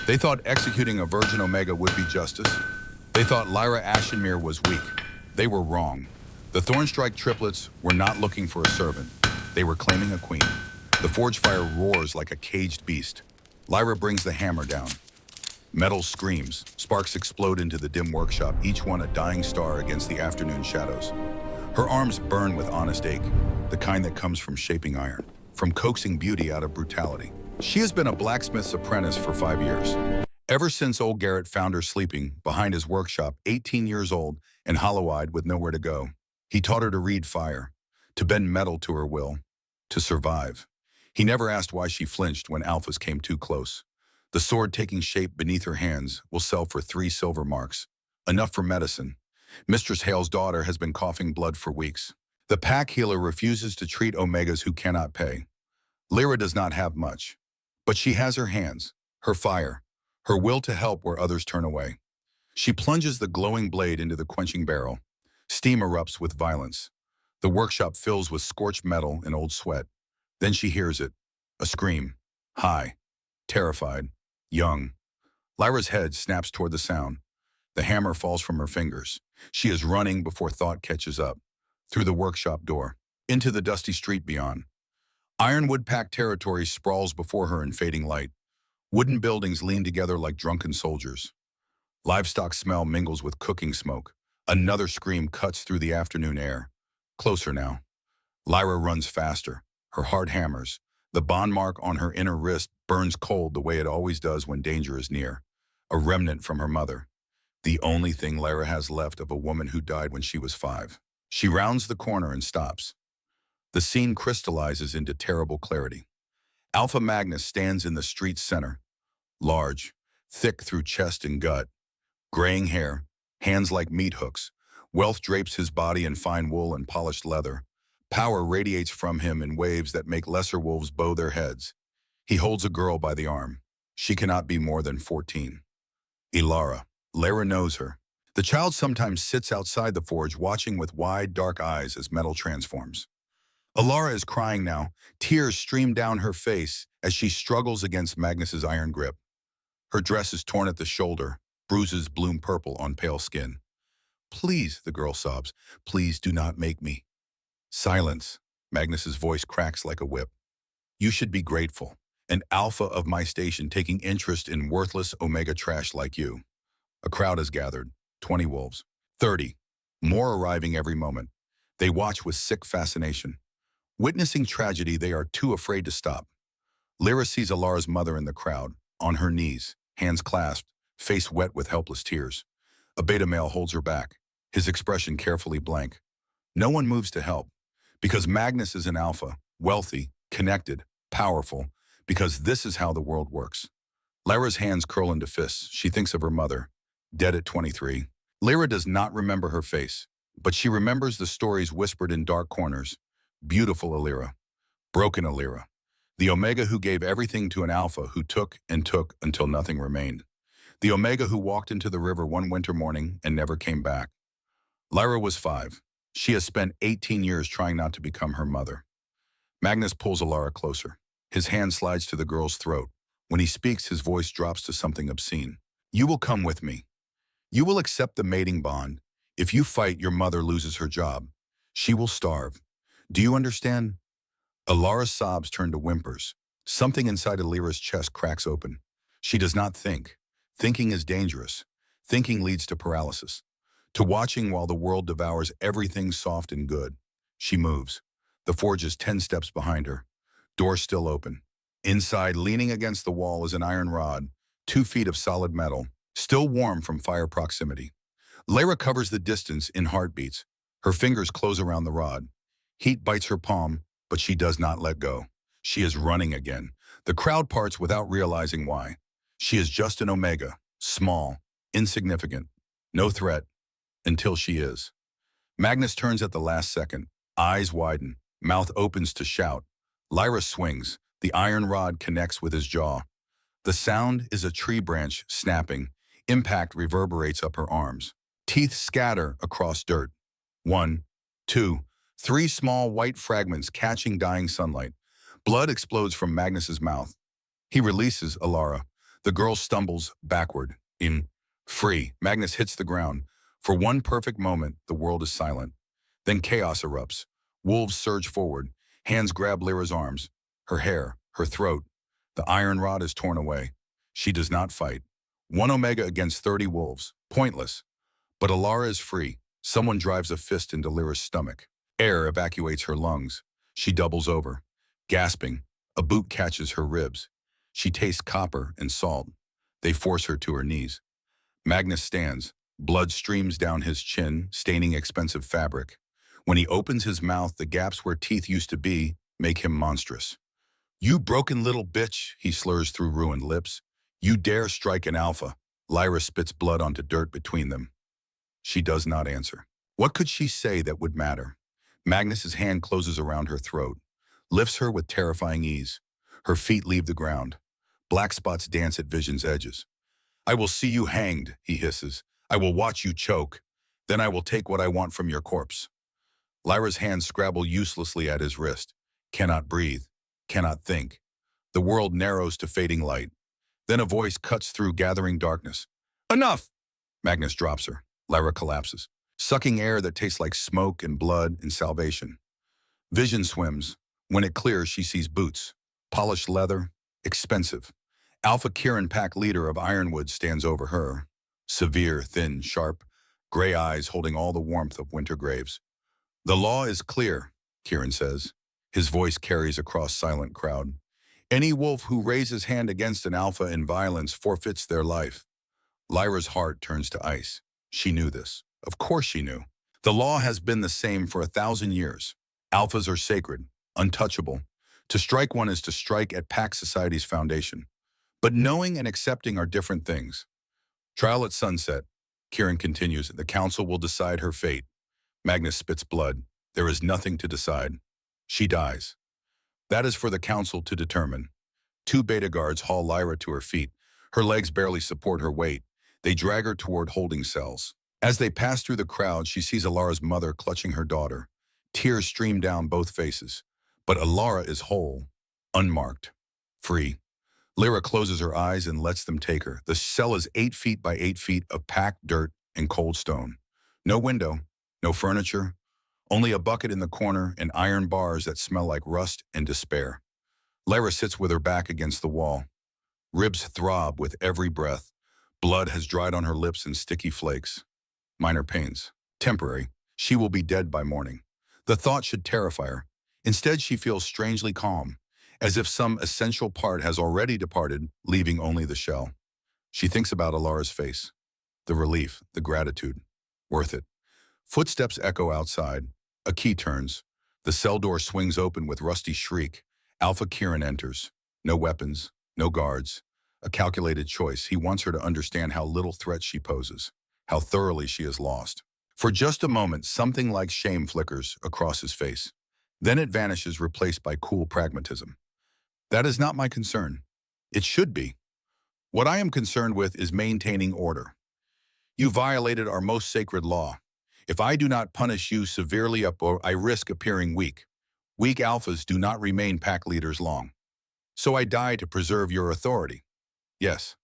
They thought executing a Virgin Omega would be justice. They thought Lyra Ashenmere was weak. They were wrong. The Thornstrike triplets were not looking for a servant. They were claiming a queen. The forge fire roars like a caged beast. Lyra brings the hammer down. Metal screams. Sparks explode into the dim workshop, each one a dying star against the afternoon shadows. Her arms burn with honest ache, the kind that comes from shaping iron, from coaxing beauty out of brutality. She has been a blacksmith's apprentice for 5 years. Ever since old Garrett found her sleeping behind his workshop, 18 years old and hollow-eyed with nowhere to go. He taught her to read fire, to bend metal to her will, to survive. He never asked why she flinched when alphas came too close. The sword taking shape beneath her hands will sell for 3 silver marks, enough for medicine. Mistress Hale's daughter has been coughing blood for weeks. The pack healer refuses to treat Omegas who cannot pay. Lyra does not have much, but she has her hands, her fire, her will to help where others turn away. She plunges the glowing blade into the quenching barrel. Steam erupts with violence. The workshop fills with scorched metal and old sweat. Then she hears it, a scream, high, terrified, young. Lyra's head snaps toward the sound. The hammer falls from her fingers. She is running before thought catches up, through the workshop door, into the dusty street beyond. Ironwood-packed territory sprawls before her in fading light. Wooden buildings lean together like drunken soldiers. Livestock smell mingles with cooking smoke. Another scream cuts through the afternoon air. Closer now. Lyra runs faster. Her heart hammers. The bond mark on her inner wrist burns cold the way it always does when danger is near. A remnant from her mother. The only thing Lyra has left of a woman who died when she was 5. She rounds the corner and stops. The scene crystallizes into terrible clarity. Alpha Magnus stands in the street's center. Large, thick through chest and gut. Graying hair, hands like meat hooks. Wealth drapes his body in fine wool and polished leather. Power radiates from him in waves that make lesser wolves bow their heads. He holds a girl by the arm. She cannot be more than 14. Ilara. Lyra knows her. The child sometimes sits outside the forge watching with wide, dark eyes as metal transforms. Ilara is crying now. Tears stream down her face as she struggles against Magnus's iron grip. Her dress is torn at the shoulder. Bruises bloom purple on pale skin. Please, the girl sobs, please do not make me. Silence. Magnus's voice cracks like a whip. You should be grateful. An alpha of my station taking interest in worthless Omega trash like you. A crowd has gathered. 20 wolves. 30. More arriving every moment. They watch with sick fascination. Witnessing tragedy, they are too afraid to stop. Lyra sees Ilara's mother in the crowd, on her knees, hands clasped, face wet with helpless tears. A beta male holds her back, his expression carefully blank. No one moves to help, because Magnus is an alpha, wealthy, connected, powerful, because this is how the world works. Lyra's hands curl into fists. She thinks of her mother, dead at 23. Lyra does not remember her face, but she remembers the stories whispered in dark corners. Beautiful Illyra, broken Illyra, the Omega who gave everything to an alpha who took and took until nothing remained. The Omega who walked into the river one winter morning and never came back. Lyra was 5. She has spent 18 years trying not to become her mother. Magnus pulls Ilara closer. His hand slides to the girl's throat. When he speaks, his voice drops to something obscene. You will come with me. You will accept the mating bond. If you fight, your mother loses her job. She will starve. Do you understand? Ilara's sobs turn to whimpers. Something inside Illyra's chest cracks open. She does not think. Thinking is dangerous. Thinking leads to paralysis. To watching while the world devours everything soft and good. She moves. The forge is 10 steps behind her. Door still open. Inside, leaning against the wall, is an iron rod, 2 feet of solid metal, still warm from fire proximity. Lyra covers the distance in heartbeats. Her fingers close around the rod. Heat bites her palm, but she does not let go. She is running again. The crowd parts without realizing why. She is just an Omega, small, insignificant, no threat, until she is. Magnus turns at the last second. Eyes widen, mouth opens to shout. Lyra swings. The iron rod connects with his jaw. The sound is a tree branch snapping. Impact reverberates up her arms. Teeth scatter across dirt. 1, 2, 3 small white fragments catching dying sunlight. Blood explodes from Magnus's mouth. He releases Ilara. The girl stumbles backward. In free, Magnus hits the ground. For one perfect moment, the world is silent. Then chaos erupts. Wolves surge forward. Hands grab Lyra's arms. Her hair, her throat. The iron rod is torn away. She does not fight. 1 Omega against 30 wolves. Pointless. But Alara is free. Someone drives a fist into Lyra's stomach. Air evacuates her lungs. She doubles over. Gasping, a boot catches her ribs. She tastes copper and salt. They force her to her knees. Magnus stands. Blood streams down his chin, staining expensive fabric. When he opens his mouth, the gaps where teeth used to be make him monstrous. "You broken little bitch," he slurs through ruined lips. "You dare strike an alpha." Lyra spits blood onto dirt between them. She does not answer. What could she say that would matter? Magnus's hand closes around her throat, lifts her with terrifying ease. Her feet leave the ground. Black spots dance at Vision's edges. "I will see you hanged," he hisses. "I will watch you choke. Then I will take what I want from your corpse." Lyra's hands scrabble uselessly at his wrist. Cannot breathe. Cannot think. The world narrows to fading light. Then a voice cuts through gathering darkness. "Enough!" Magnus drops her. Lyra collapses, sucking air that tastes like smoke and blood and salvation. Vision swims. When it clears, she sees boots. Polished leather. Expensive. AlphaKing pack leader of Ironwood stands over her. Severe, thin, sharp, gray eyes holding all the warmth of winter graves. "The law is clear," Kieran says. His voice carries across silent crowd. "Any wolf who raises hand against an alpha in violence forfeits their life." Lyra's heart turns to ice. She knew this. Of course she knew. The law has been the same for 1,000 years. Alphas are sacred, untouchable. To strike one is to strike at pack society's foundation. But knowing and accepting are different things. Trial at sunset. Kieran continues. The council will decide her fate. Magnus spits blood. There is nothing to decide. She dies. That is for the council to determine. 2 beta guards haul Lyra to her feet. Her legs barely support her weight. They drag her toward holding cells. As they pass through the crowd, she sees Alara's mother clutching her daughter. Tears stream down both faces. But Alara is whole, unmarked, free. Lyra closes her eyes and lets them take her. The cell is 8 feet by 8 feet of packed dirt and cold stone. No window, no furniture, only a bucket in the corner and iron bars that smell like rust and despair. Lyra sits with her back against the wall. Ribs throb with every breath. Blood has dried on her lips in sticky flakes. Minor pains. Temporary. She will be dead by morning. The thought should terrify her. Instead, she feels strangely calm, as if some essential part has already departed, leaving only the shell. She thinks about Alara's face. The relief, the gratitude. Worth it. Footsteps echo outside. A key turns. The cell door swings open with rusty shriek. AlphaKing enters. No weapons, no guards. A calculated choice. He wants her to understand how little threat she poses, how thoroughly she is lost. For just a moment, something like shame flickers across his face. Then it vanishes, replaced by cool pragmatism. That is not my concern. It should be. What I am concerned with is maintaining order. You violated our most sacred law. If I do not punish you severely I risk appearing weak. Weak alphas do not remain pack leaders long. So I die to preserve your authority. Yes.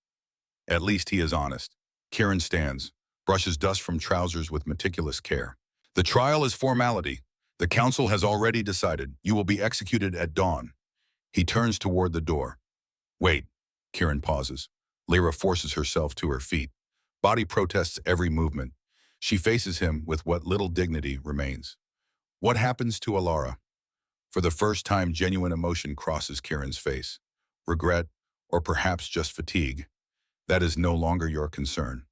At least he is honest. Kieran stands, brushes dust from trousers with meticulous care. The trial is formality. The council has already decided. You will be executed at dawn. He turns toward the door. Wait. Kieran pauses. Lyra forces herself to her feet. Body protests every movement. She faces him with what little dignity remains. What happens to Alara? For the first time, genuine emotion crosses Kieran's face. Regret, or perhaps just fatigue. That is no longer your concern.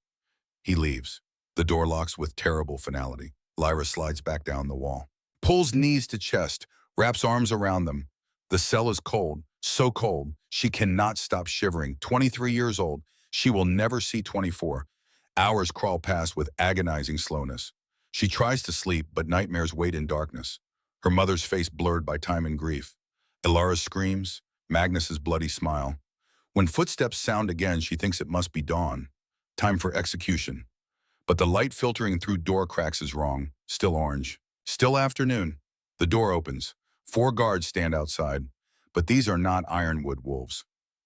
He leaves. The door locks with terrible finality. Lyra slides back down the wall. Pulls knees to chest, wraps arms around them. The cell is cold, so cold, she cannot stop shivering. 23 years old, she will never see 24. Hours crawl past with agonizing slowness. She tries to sleep, but nightmares wait in darkness. Her mother's face blurred by time and grief. Alara's screams, Magnus's bloody smile. When footsteps sound again, she thinks it must be dawn. Time for execution. But the light filtering through door cracks is wrong. Still orange. Still afternoon. The door opens. 4 guards stand outside. But these are not Ironwood wolves.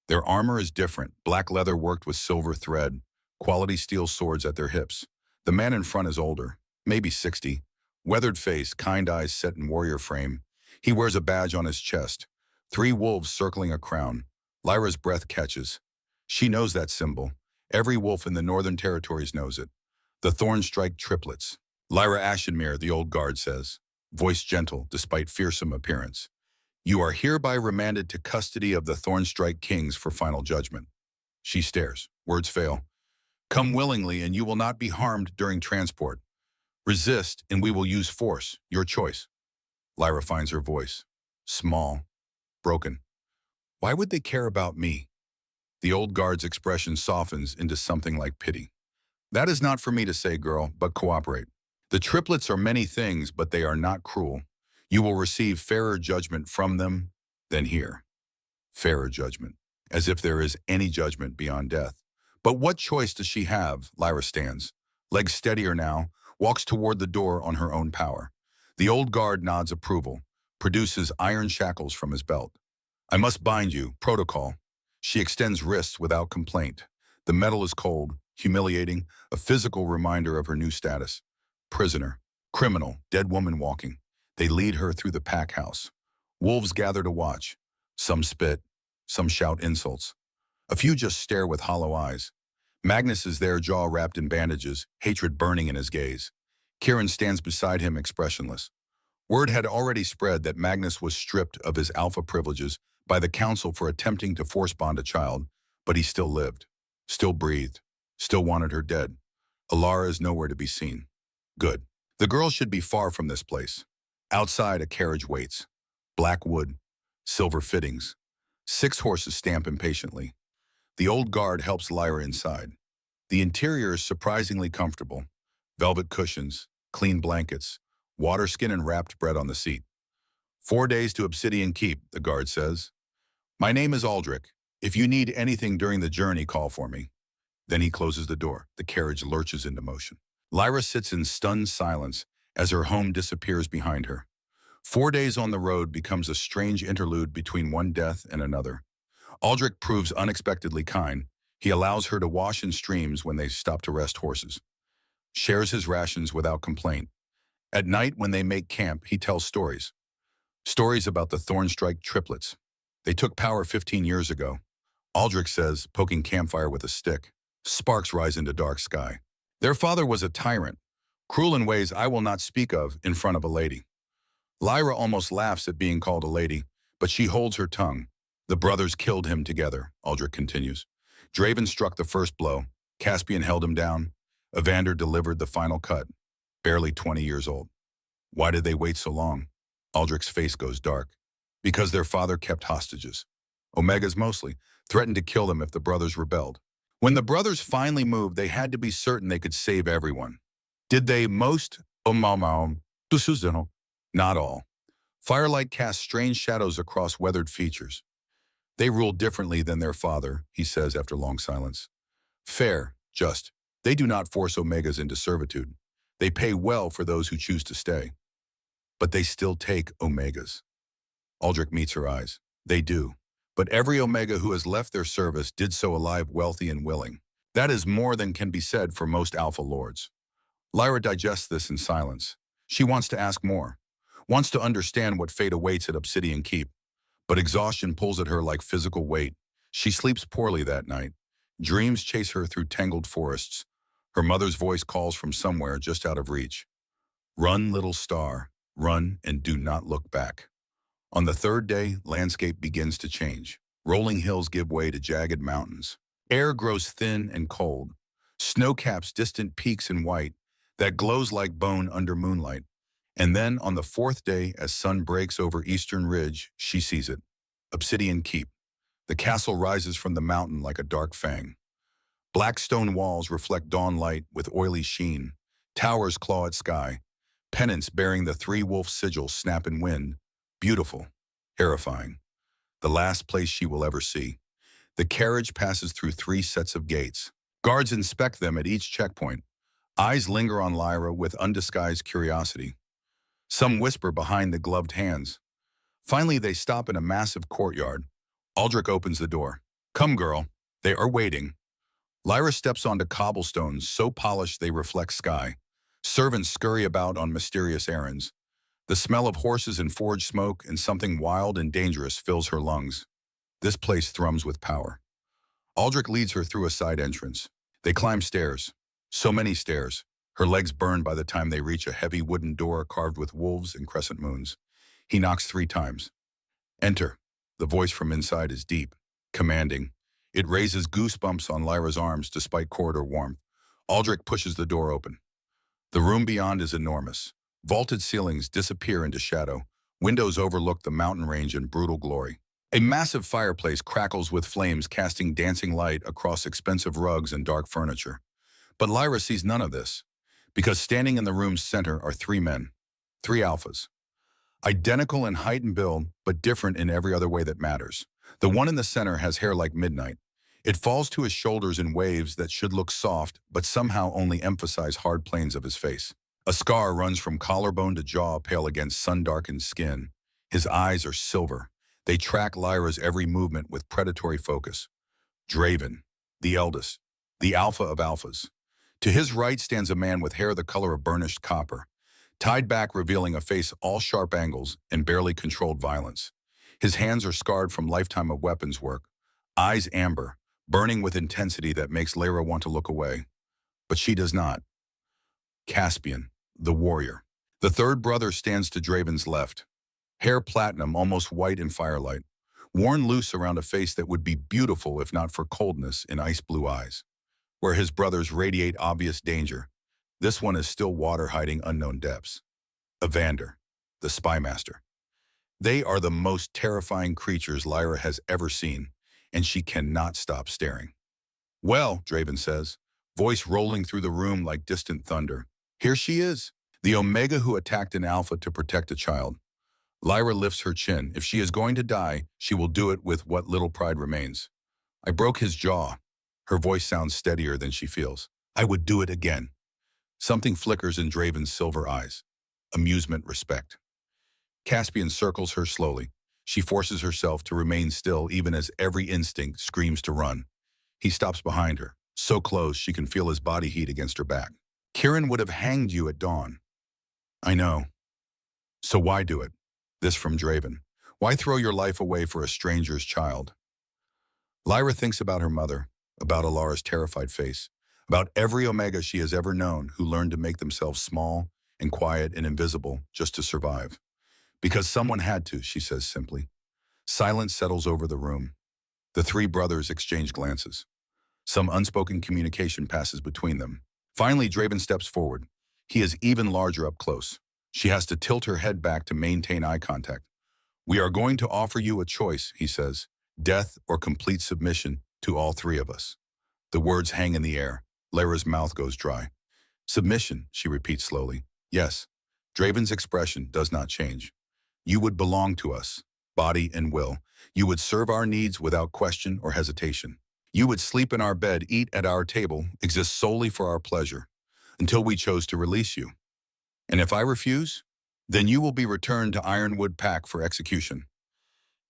Their armor is different, black leather worked with silver thread, quality steel swords at their hips. The man in front is older, maybe 60, weathered face, kind eyes set in warrior frame. He wears a badge on his chest, 3 wolves circling a crown. Lyra's breath catches. She knows that symbol. Every wolf in the Northern Territories knows it. The Thornstrike triplets. Lyra Ashenmere, the old guard says, voice gentle despite fearsome appearance. You are hereby remanded to custody of the Thornstrike Kings for final judgment. She stares. Words fail. Come willingly and you will not be harmed during transport. Resist and we will use force. Your choice. Lyra finds her voice. Small. Broken. Why would they care about me? The old guard's expression softens into something like pity. That is not for me to say, girl, but cooperate. The triplets are many things, but they are not cruel. You will receive fairer judgment from them than here. Fairer judgment. As if there is any judgment beyond death. But what choice does she have? Lyra stands. Legs steadier now, walks toward the door on her own power. The old guard nods approval, produces iron shackles from his belt. I must bind you, protocol. She extends wrists without complaint. The metal is cold, humiliating, a physical reminder of her new status. Prisoner, criminal, dead woman walking. They lead her through the pack house. Wolves gather to watch. Some spit, some shout insults. A few just stare with hollow eyes. Magnus is there, jaw wrapped in bandages, hatred burning in his gaze. Kieran stands beside him, expressionless. Word had already spread that Magnus was stripped of his alpha privileges by the council for attempting to force bond a child, but he still lived, still breathed, still wanted her dead. Alara is nowhere to be seen. Good. The girl should be far from this place. Outside, a carriage waits. Black wood, silver fittings. 6 horses stamp impatiently. The old guard helps Lyra inside. The interior is surprisingly comfortable. Velvet cushions, clean blankets, water skin and wrapped bread on the seat. 4 days to Obsidian Keep, the guard says. My name is Aldrich. If you need anything during the journey, call for me. Then he closes the door. The carriage lurches into motion. Lyra sits in stunned silence as her home disappears behind her. 4 days on the road becomes a strange interlude between one death and another. Aldrich proves unexpectedly kind. He allows her to wash in streams when they stop to rest horses. Shares his rations without complaint. At night, when they make camp, he tells stories. Stories about the Thornstrike triplets. They took power 15 years ago. Aldrich says, poking campfire with a stick. Sparks rise into dark sky. Their father was a tyrant, cruel in ways I will not speak of in front of a lady. Lyra almost laughs at being called a lady, but she holds her tongue. The brothers killed him together, Aldrich continues. Draven struck the first blow. Caspian held him down. Evander delivered the final cut. Barely 20 years old. Why did they wait so long? Aldrich's face goes dark. Because their father kept hostages. Omegas mostly, threatened to kill them if the brothers rebelled. When the brothers finally moved, they had to be certain they could save everyone. Did they? Most? Not all. Firelight cast strange shadows across weathered features. They ruled differently than their father, he says after long silence. Fair, just. They do not force Omegas into servitude. They pay well for those who choose to stay. But they still take Omegas. Aldrich meets her eyes. They do. But every Omega who has left their service did so alive, wealthy, and willing. That is more than can be said for most Alpha Lords. Lyra digests this in silence. She wants to ask more. Wants to understand what fate awaits at Obsidian Keep. But exhaustion pulls at her like physical weight. She sleeps poorly that night. Dreams chase her through tangled forests. Her mother's voice calls from somewhere just out of reach. Run, little star. Run and do not look back. On the 3rd day, landscape begins to change. Rolling hills give way to jagged mountains. Air grows thin and cold. Snow caps distant peaks in white that glows like bone under moonlight. And then on the 4th day, as sun breaks over Eastern Ridge, she sees it. Obsidian Keep. The castle rises from the mountain like a dark fang. Black stone walls reflect dawn light with oily sheen. Towers claw at sky. Pennants bearing the 3 wolf sigils snap in wind. Beautiful. Terrifying. The last place she will ever see. The carriage passes through 3 sets of gates. Guards inspect them at each checkpoint. Eyes linger on Lyra with undisguised curiosity. Some whisper behind the gloved hands. Finally, they stop in a massive courtyard. Aldrich opens the door. Come, girl. They are waiting. Lyra steps onto cobblestones so polished they reflect sky. Servants scurry about on mysterious errands. The smell of horses and forge smoke and something wild and dangerous fills her lungs. This place thrums with power. Aldrich leads her through a side entrance. They climb stairs. So many stairs. Her legs burn by the time they reach a heavy wooden door carved with wolves and crescent moons. He knocks 3 times. Enter. The voice from inside is deep, commanding. It raises goosebumps on Lyra's arms despite corridor warmth. Aldrich pushes the door open. The room beyond is enormous. Vaulted ceilings disappear into shadow. Windows overlook the mountain range in brutal glory. A massive fireplace crackles with flames casting dancing light across expensive rugs and dark furniture. But Lyra sees none of this, because standing in the room's center are 3 men, 3 alphas. Identical in height and build, but different in every other way that matters. The one in the center has hair like midnight. It falls to his shoulders in waves that should look soft, but somehow only emphasize hard planes of his face. A scar runs from collarbone to jaw pale against sun-darkened skin. His eyes are silver. They track Lyra's every movement with predatory focus. Draven, the eldest, the alpha of alphas. To his right stands a man with hair the color of burnished copper, tied back revealing a face all sharp angles and barely controlled violence. His hands are scarred from lifetime of weapons work, eyes amber, burning with intensity that makes Lyra want to look away. But she does not. Caspian, the warrior. The third brother stands to Draven's left. Hair platinum, almost white in firelight, worn loose around a face that would be beautiful if not for coldness in ice-blue eyes. Where his brothers radiate obvious danger, this one is still water hiding unknown depths. Evander, the spy master. They are the most terrifying creatures Lyra has ever seen, and she cannot stop staring. Well, Draven says, voice rolling through the room like distant thunder. Here she is, the Omega who attacked an Alpha to protect a child. Lyra lifts her chin. If she is going to die, she will do it with what little pride remains. I broke his jaw. Her voice sounds steadier than she feels. I would do it again. Something flickers in Draven's silver eyes. Amusement, respect. Caspian circles her slowly. She forces herself to remain still even as every instinct screams to run. He stops behind her, so close she can feel his body heat against her back. Kirin would have hanged you at dawn. I know. So why do it? This from Draven. Why throw your life away for a stranger's child? Lyra thinks about her mother, about Alara's terrified face, about every Omega she has ever known who learned to make themselves small and quiet and invisible just to survive. Because someone had to, she says simply. Silence settles over the room. The 3 brothers exchange glances. Some unspoken communication passes between them. Finally, Draven steps forward. He is even larger up close. She has to tilt her head back to maintain eye contact. We are going to offer you a choice, he says. Death or complete submission to all 3 of us. The words hang in the air. Lyra's mouth goes dry. Submission, she repeats slowly. Yes. Draven's expression does not change. You would belong to us, body and will. You would serve our needs without question or hesitation. You would sleep in our bed, eat at our table, exist solely for our pleasure, until we chose to release you. And if I refuse, then you will be returned to Ironwood Pack for execution.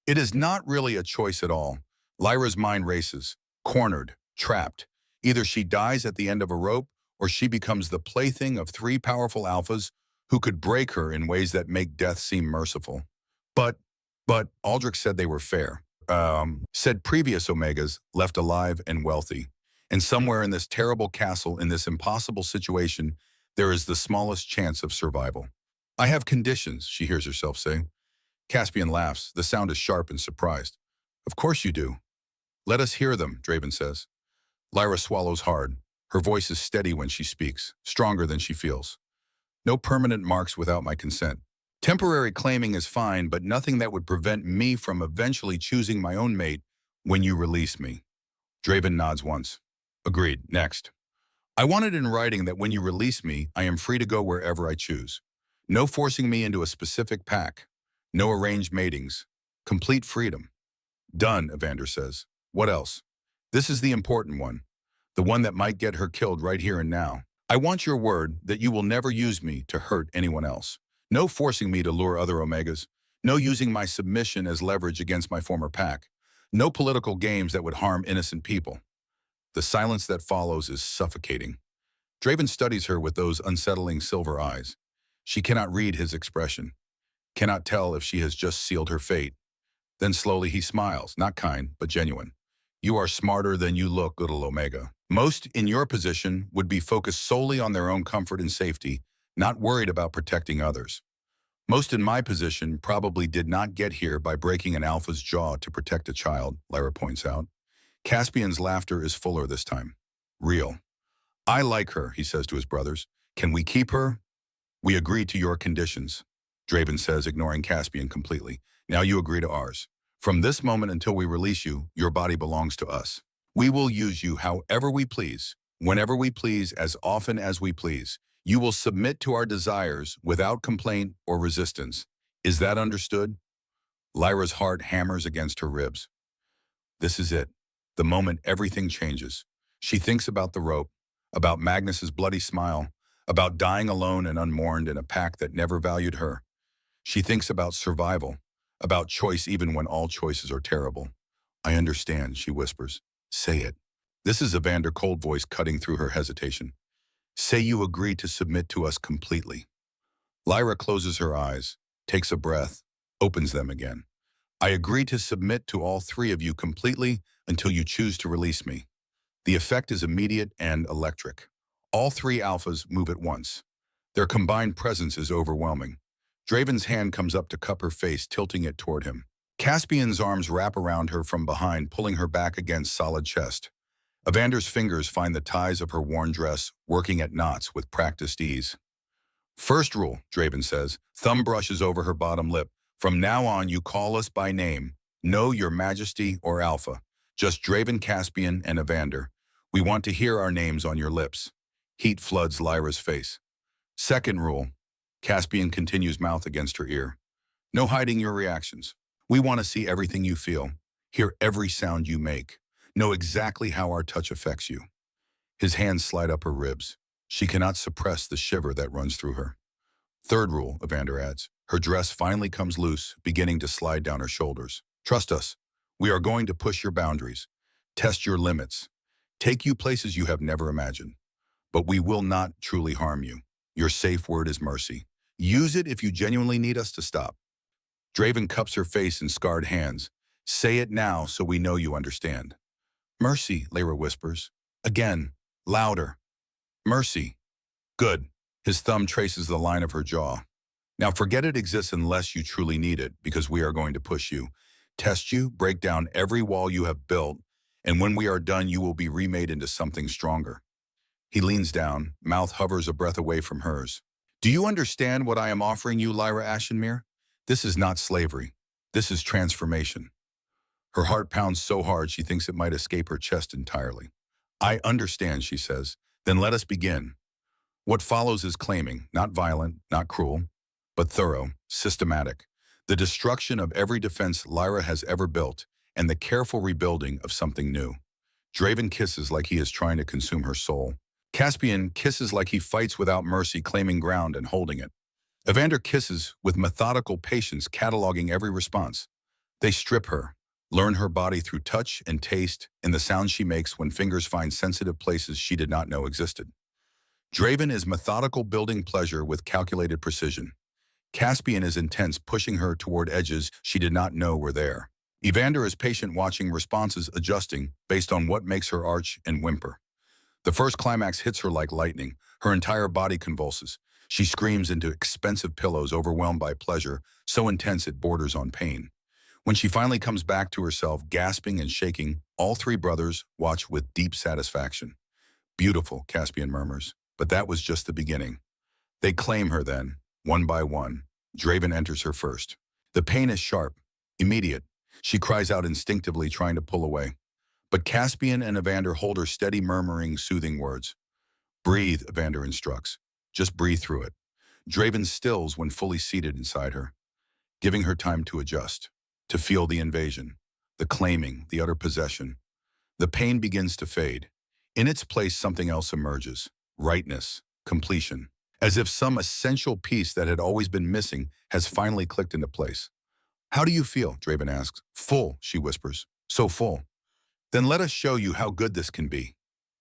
It is not really a choice at all. Lyra's mind races, cornered, trapped. Either she dies at the end of a rope, or she becomes the plaything of 3 powerful alphas who could break her in ways that make death seem merciful. But Aldrich said they were fair. Said previous Omegas left alive and wealthy. And somewhere in this terrible castle, in this impossible situation, there is the smallest chance of survival. I have conditions, she hears herself say. Caspian laughs. The sound is sharp and surprised. Of course you do. Let us hear them, Draven says. Lyra swallows hard. Her voice is steady when she speaks, stronger than she feels. No permanent marks without my consent. Temporary claiming is fine, but nothing that would prevent me from eventually choosing my own mate when you release me. Draven nods once. Agreed. Next. I want it in writing that when you release me, I am free to go wherever I choose. No forcing me into a specific pack. No arranged matings. Complete freedom. Done, Evander says. What else? This is the important one. The one that might get her killed right here and now. I want your word that you will never use me to hurt anyone else. No forcing me to lure other Omegas. No using my submission as leverage against my former pack. No political games that would harm innocent people. The silence that follows is suffocating. Draven studies her with those unsettling silver eyes. She cannot read his expression, cannot tell if she has just sealed her fate. Then slowly he smiles, not kind, but genuine. You are smarter than you look, little Omega. Most in your position would be focused solely on their own comfort and safety, not worried about protecting others. Most in my position probably did not get here by breaking an alpha's jaw to protect a child, Lyra points out. Caspian's laughter is fuller this time. Real. I like her, he says to his brothers. Can we keep her? We agree to your conditions, Draven says, ignoring Caspian completely. Now you agree to ours. From this moment until we release you, your body belongs to us. We will use you however we please, whenever we please, as often as we please. You will submit to our desires without complaint or resistance. Is that understood? Lyra's heart hammers against her ribs. This is it. The moment everything changes. She thinks about the rope, about Magnus's bloody smile, about dying alone and unmourned in a pack that never valued her. She thinks about survival, about choice even when all choices are terrible. I understand, she whispers. Say it. This is Evander's cold voice cutting through her hesitation. Say you agree to submit to us completely. Lyra closes her eyes, takes a breath, opens them again. I agree to submit to all three of you completely until you choose to release me. The effect is immediate and electric. All three alphas move at once. Their combined presence is overwhelming. Draven's hand comes up to cup her face, tilting it toward him. Caspian's arms wrap around her from behind, pulling her back against solid chest. Evander's fingers find the ties of her worn dress, working at knots with practiced ease. First rule, Draven says, thumb brushes over her bottom lip. From now on, you call us by name. No, your majesty or alpha. Just Draven, Caspian, and Evander. We want to hear our names on your lips. Heat floods Lyra's face. Second rule, Caspian continues, mouth against her ear. No hiding your reactions. We want to see everything you feel, hear every sound you make, know exactly how our touch affects you. His hands slide up her ribs. She cannot suppress the shiver that runs through her. Third rule, Evander adds. Her dress finally comes loose, beginning to slide down her shoulders. Trust us. We are going to push your boundaries, test your limits, take you places you have never imagined. But we will not truly harm you. Your safe word is mercy. Use it if you genuinely need us to stop. Draven cups her face in scarred hands. Say it now so we know you understand. Mercy, Lyra whispers. Again, louder. Mercy. Good. His thumb traces the line of her jaw. Now forget it exists unless you truly need it, because we are going to push you, test you, break down every wall you have built, and when we are done, you will be remade into something stronger. He leans down, mouth hovers a breath away from hers. Do you understand what I am offering you, Lyra Ashenmere? This is not slavery. This is transformation. Her heart pounds so hard she thinks it might escape her chest entirely. I understand, she says. Then let us begin. What follows is claiming, not violent, not cruel, but thorough, systematic. The destruction of every defense Lyra has ever built, and the careful rebuilding of something new. Draven kisses like he is trying to consume her soul. Caspian kisses like he fights without mercy, claiming ground and holding it. Evander kisses with methodical patience, cataloging every response. They strip her, learn her body through touch and taste, and the sound she makes when fingers find sensitive places she did not know existed. Draven is methodical, building pleasure with calculated precision. Caspian is intense, pushing her toward edges she did not know were there. Evander is patient, watching responses adjusting based on what makes her arch and whimper. The first climax hits her like lightning. Her entire body convulses. She screams into expensive pillows, overwhelmed by pleasure, so intense it borders on pain. When she finally comes back to herself, gasping and shaking, all three brothers watch with deep satisfaction. Beautiful, Caspian murmurs, but that was just the beginning. They claim her then, one by one. Draven enters her first. The pain is sharp, immediate. She cries out instinctively, trying to pull away. But Caspian and Evander hold her steady, murmuring soothing words. Breathe, Evander instructs. Just breathe through it. Draven stills when fully seated inside her, giving her time to adjust, to feel the invasion, the claiming, the utter possession. The pain begins to fade. In its place, something else emerges. Rightness, completion. As if some essential piece that had always been missing has finally clicked into place. How do you feel? Draven asks. Full, she whispers. So full. Then let us show you how good this can be.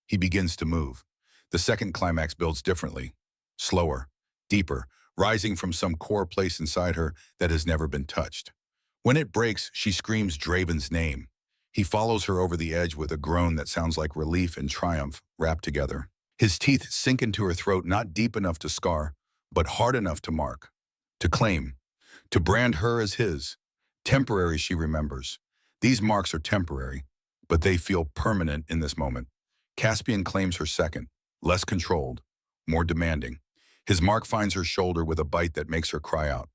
He begins to move. The second climax builds differently. Slower, deeper, rising from some core place inside her that has never been touched. When it breaks, she screams Draven's name. He follows her over the edge with a groan that sounds like relief and triumph wrapped together. His teeth sink into her throat, not deep enough to scar, but hard enough to mark, to claim, to brand her as his. Temporary, she remembers. These marks are temporary, but they feel permanent in this moment. Caspian claims her second, less controlled, more demanding. His mark finds her shoulder with a bite that makes her cry out.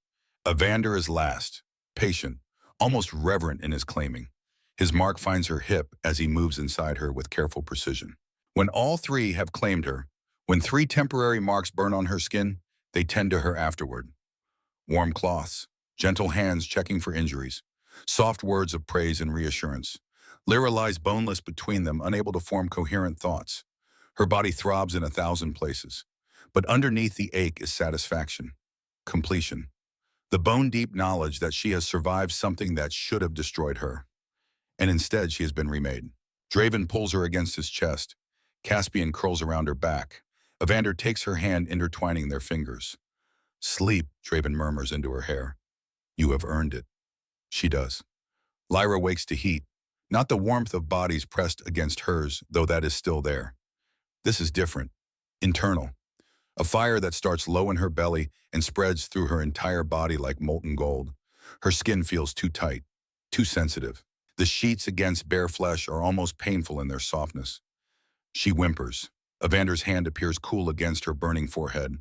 Evander is last, patient, almost reverent in his claiming. His mark finds her hip as he moves inside her with careful precision. When all three have claimed her, when three temporary marks burn on her skin, they tend to her afterward. Warm cloths, gentle hands checking for injuries, soft words of praise and reassurance. Lyra lies boneless between them, unable to form coherent thoughts. Her body throbs in 1,000 places. But underneath the ache is satisfaction, completion, the bone-deep knowledge that she has survived something that should have destroyed her. And instead, she has been remade. Draven pulls her against his chest. Caspian curls around her back. Evander takes her hand, intertwining their fingers. Sleep, Draven murmurs into her hair. You have earned it. She does. Lyra wakes to heat, not the warmth of bodies pressed against hers, though that is still there. This is different, internal. A fire that starts low in her belly and spreads through her entire body like molten gold. Her skin feels too tight, too sensitive. The sheets against bare flesh are almost painful in their softness. She whimpers. Evander's hand appears cool against her burning forehead.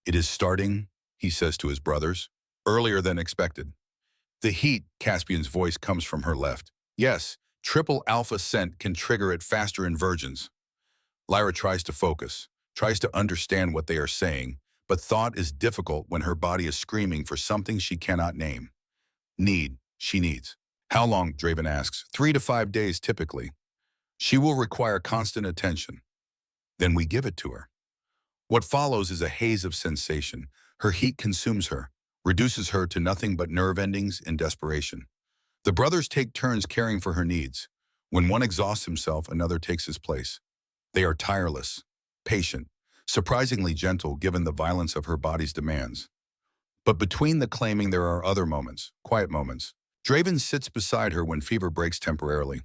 It is starting, he says to his brothers, earlier than expected. The heat, Caspian's voice comes from her left. Yes, triple alpha scent can trigger it faster in virgins. Lyra tries to focus, tries to understand what they are saying, but thought is difficult when her body is screaming for something she cannot name. She needs. How long, Draven asks. 3 to 5 days typically. She will require constant attention. Then we give it to her. What follows is a haze of sensation. Her heat consumes her, reduces her to nothing but nerve endings and desperation. The brothers take turns caring for her needs. When one exhausts himself, another takes his place. They are tireless, patient, surprisingly gentle given the violence of her body's demands. But between the claiming there are other moments, quiet moments. Draven sits beside her when fever breaks temporarily.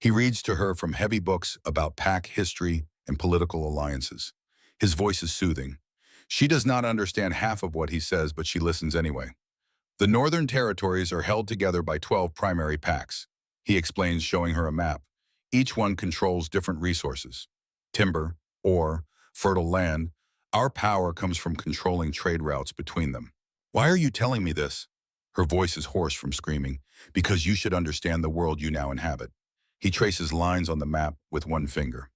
He reads to her from heavy books about pack history and political alliances. His voice is soothing. She does not understand half of what he says, but she listens anyway. The Northern Territories are held together by 12 primary packs. He explains, showing her a map. Each one controls different resources. Timber, ore, fertile land. Our power comes from controlling trade routes between them. Why are you telling me this? Her voice is hoarse from screaming. Because you should understand the world you now inhabit. He traces lines on the map with one finger.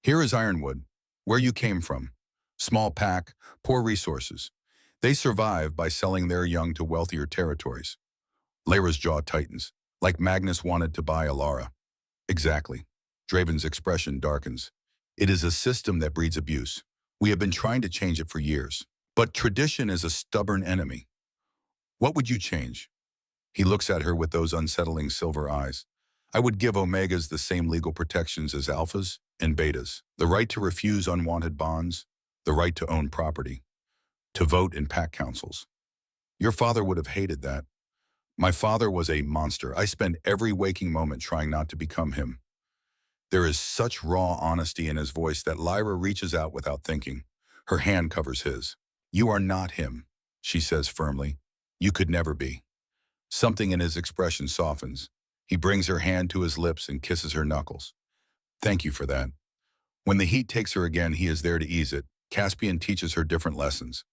Here is Ironwood, where you came from. Small pack, poor resources. They survive by selling their young to wealthier territories. Lyra's jaw tightens, like Magnus wanted to buy Alara. Exactly. Draven's expression darkens. It is a system that breeds abuse. We have been trying to change it for years. But tradition is a stubborn enemy. What would you change? He looks at her with those unsettling silver eyes. I would give Omegas the same legal protections as Alphas and Betas. The right to refuse unwanted bonds, the right to own property, to vote in pack councils. Your father would have hated that. My father was a monster. I spent every waking moment trying not to become him. There is such raw honesty in his voice that Lyra reaches out without thinking. Her hand covers his. You are not him, she says firmly. You could never be. Something in his expression softens. He brings her hand to his lips and kisses her knuckles. Thank you for that. When the heat takes her again, he is there to ease it. Caspian teaches her different lessons.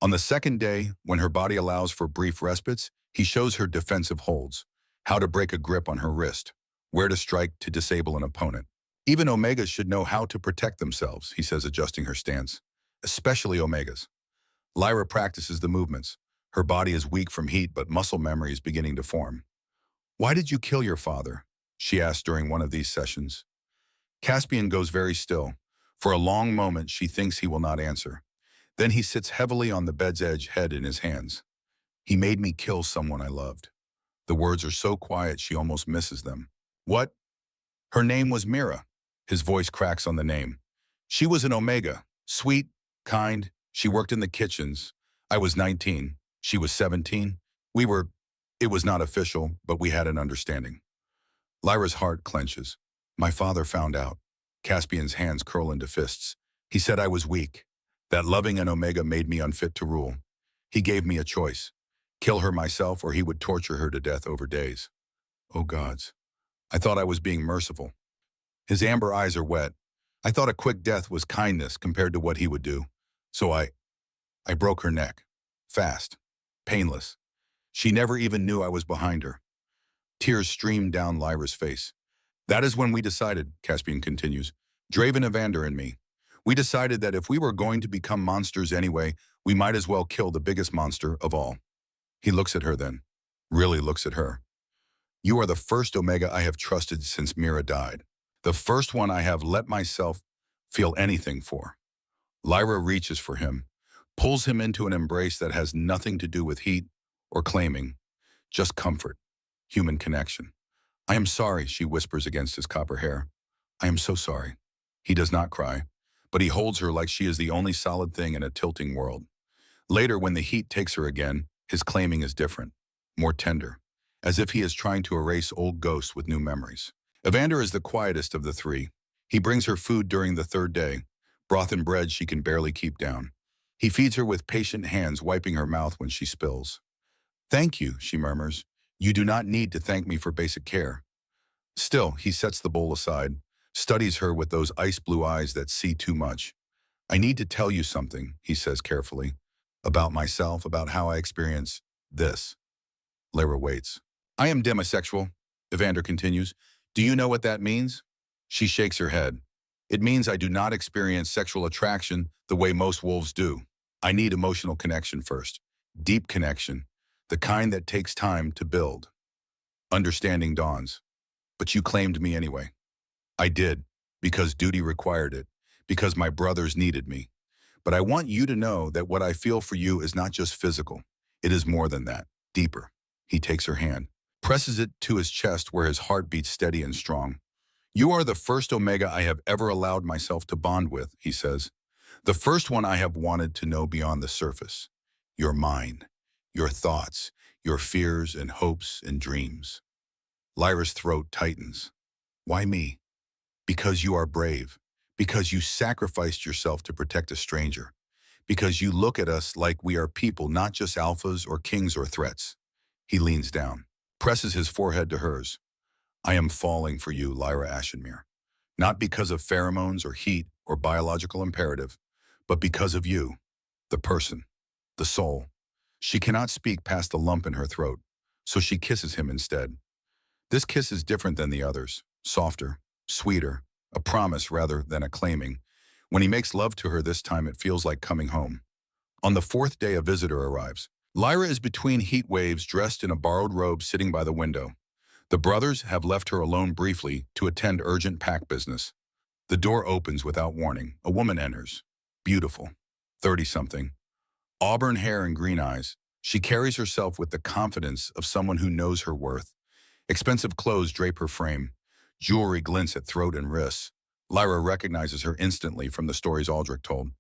On the second day, when her body allows for brief respites, he shows her defensive holds, how to break a grip on her wrist, where to strike to disable an opponent. Even Omegas should know how to protect themselves, he says, adjusting her stance. Especially Omegas. Lyra practices the movements. Her body is weak from heat, but muscle memory is beginning to form. Why did you kill your father? She asks during one of these sessions. Caspian goes very still. For a long moment, she thinks he will not answer. Then he sits heavily on the bed's edge, head in his hands. He made me kill someone I loved. The words are so quiet she almost misses them. What? Her name was Mira. His voice cracks on the name. She was an Omega. Sweet, kind. She worked in the kitchens. I was 19. She was 17. It was not official, but we had an understanding. Lyra's heart clenches. My father found out. Caspian's hands curl into fists. He said I was weak, that loving an Omega made me unfit to rule. He gave me a choice. Kill her myself or he would torture her to death over days. Oh gods. I thought I was being merciful. His amber eyes are wet. I thought a quick death was kindness compared to what he would do. So I broke her neck. Fast. Painless. She never even knew I was behind her. Tears streamed down Lyra's face. That is when we decided, Caspian continues, Draven, Evander, and me. We decided that if we were going to become monsters anyway, we might as well kill the biggest monster of all. He looks at her then. Really looks at her. You are the first Omega I have trusted since Mira died. The first one I have let myself feel anything for. Lyra reaches for him, pulls him into an embrace that has nothing to do with heat or claiming, just comfort, human connection. I am sorry, she whispers against his copper hair. I am so sorry. He does not cry, but he holds her like she is the only solid thing in a tilting world. Later, when the heat takes her again, his claiming is different, more tender, as if he is trying to erase old ghosts with new memories. Evander is the quietest of the three. He brings her food during the third day, broth and bread she can barely keep down. He feeds her with patient hands, wiping her mouth when she spills. Thank you, she murmurs. You do not need to thank me for basic care. Still, he sets the bowl aside, studies her with those ice blue eyes that see too much. I need to tell you something, he says carefully, about myself, about how I experience this. Lyra waits. I am demisexual, Evander continues. Do you know what that means? She shakes her head. It means I do not experience sexual attraction the way most wolves do. I need emotional connection first. Deep connection. The kind that takes time to build. Understanding dawns. But you claimed me anyway. I did, because duty required it, because my brothers needed me. But I want you to know that what I feel for you is not just physical. It is more than that, deeper. He takes her hand, presses it to his chest where his heart beats steady and strong. You are the first Omega I have ever allowed myself to bond with, he says. The first one I have wanted to know beyond the surface. Your mind, your thoughts, your fears and hopes and dreams. Lyra's throat tightens. Why me? Because you are brave. Because you sacrificed yourself to protect a stranger. Because you look at us like we are people, not just alphas or kings or threats. He leans down, presses his forehead to hers. I am falling for you, Lyra Ashenmere. Not because of pheromones or heat or biological imperative, but because of you, the person, the soul. She cannot speak past the lump in her throat, so she kisses him instead. This kiss is different than the others, softer, sweeter, a promise rather than a claiming. When he makes love to her this time, it feels like coming home. On the fourth day, a visitor arrives. Lyra is between heat waves, dressed in a borrowed robe, sitting by the window. The brothers have left her alone briefly to attend urgent pack business. The door opens without warning. A woman enters. Beautiful. 30-something. Auburn hair and green eyes. She carries herself with the confidence of someone who knows her worth. Expensive clothes drape her frame. Jewelry glints at throat and wrists. Lyra recognizes her instantly from the stories Aldrich told.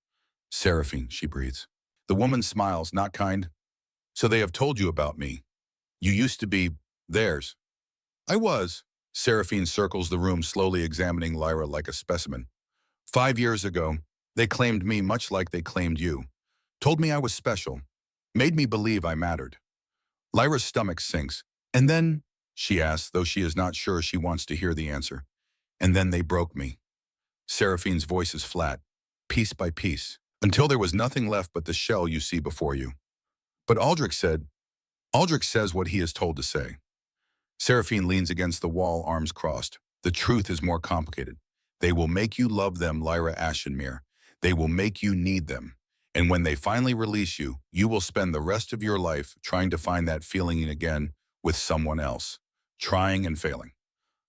Seraphine, she breathes. The woman smiles, not kind. So they have told you about me. You used to be theirs. I was. Seraphine circles the room, slowly examining Lyra like a specimen. 5 years ago, they claimed me much like they claimed you. Told me I was special. Made me believe I mattered. Lyra's stomach sinks. And then, she asks, though she is not sure she wants to hear the answer. And then they broke me. Seraphine's voice is flat, piece by piece, until there was nothing left but the shell you see before you. But Aldrich says what he is told to say. Seraphine leans against the wall, arms crossed. The truth is more complicated. They will make you love them, Lyra Ashenmere. They will make you need them. And when they finally release you, you will spend the rest of your life trying to find that feeling again with someone else, trying and failing.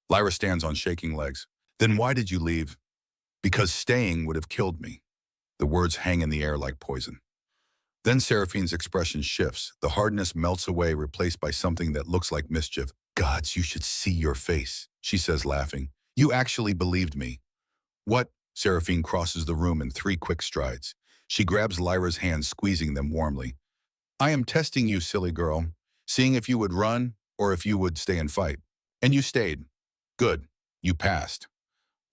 Lyra stands on shaking legs. Then why did you leave? Because staying would have killed me. The words hang in the air like poison. Then Seraphine's expression shifts. The hardness melts away, replaced by something that looks like mischief. Gods, you should see your face. she says, laughing. You actually believed me. What? Seraphine crosses the room in 3 quick strides. She grabs Lyra's hands, squeezing them warmly. I am testing you, silly girl, seeing if you would run or if you would stay and fight. And you stayed. Good. You passed.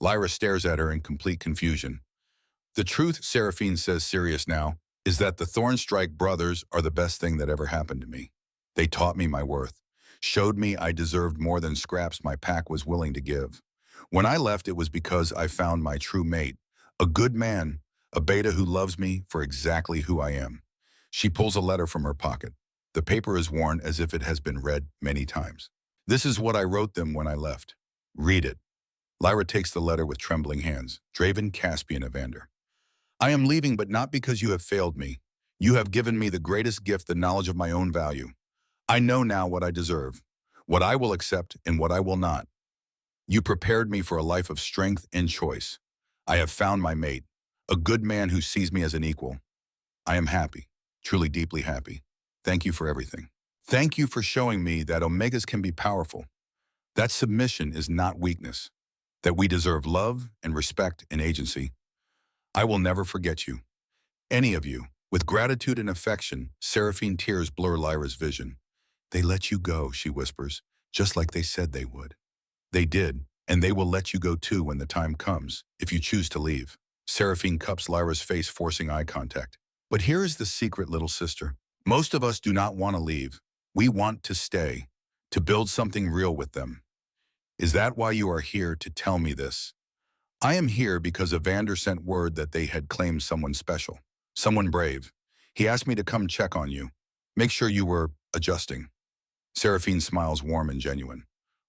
Lyra stares at her in complete confusion. The truth, Seraphine says, serious now, is that the Thornstrike brothers are the best thing that ever happened to me. They taught me my worth, showed me I deserved more than scraps my pack was willing to give. When I left, it was because I found my true mate, a good man, a beta who loves me for exactly who I am. She pulls a letter from her pocket. The paper is worn as if it has been read many times. This is what I wrote them when I left. Read it. Lyra takes the letter with trembling hands. Draven, Caspian, Evander. I am leaving, but not because you have failed me. You have given me the greatest gift, the knowledge of my own value. I know now what I deserve, what I will accept and what I will not. You prepared me for a life of strength and choice. I have found my mate, a good man who sees me as an equal. I am happy, truly deeply happy. Thank you for everything. Thank you for showing me that Omegas can be powerful, that submission is not weakness, that we deserve love and respect and agency. I will never forget you, any of you. With gratitude and affection, Seraphine tears blur Lyra's vision. They let you go, she whispers, just like they said they would. They did, and they will let you go too when the time comes, if you choose to leave. Seraphine cups Lyra's face, forcing eye contact. But here is the secret, little sister. Most of us do not want to leave. We want to stay, to build something real with them. Is that why you are here to tell me this? I am here because Evander sent word that they had claimed someone special, someone brave. He asked me to come check on you, make sure you were adjusting. Seraphine smiles, warm and genuine.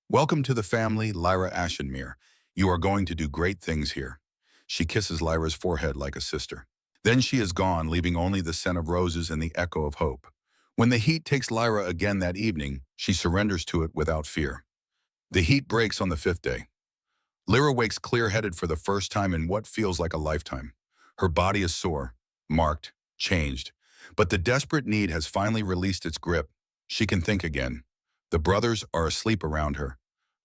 Welcome to the family, Lyra Ashenmere. You are going to do great things here. She kisses Lyra's forehead like a sister. Then she is gone, leaving only the scent of roses and the echo of hope. When the heat takes Lyra again that evening, she surrenders to it without fear. The heat breaks on the 5th day. Lyra wakes clear-headed for the first time in what feels like a lifetime. Her body is sore, marked, changed. But the desperate need has finally released its grip. She can think again. The brothers are asleep around her.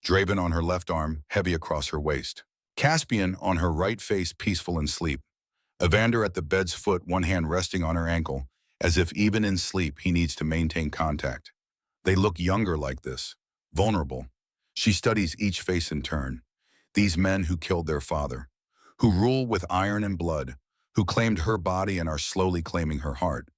Draven on her left arm, heavy across her waist. Caspian on her right face, peaceful in sleep. Evander at the bed's foot, one hand resting on her ankle, as if even in sleep he needs to maintain contact. They look younger like this, vulnerable. She studies each face in turn. These men who killed their father, who rule with iron and blood, who claimed her body and are slowly claiming her heart.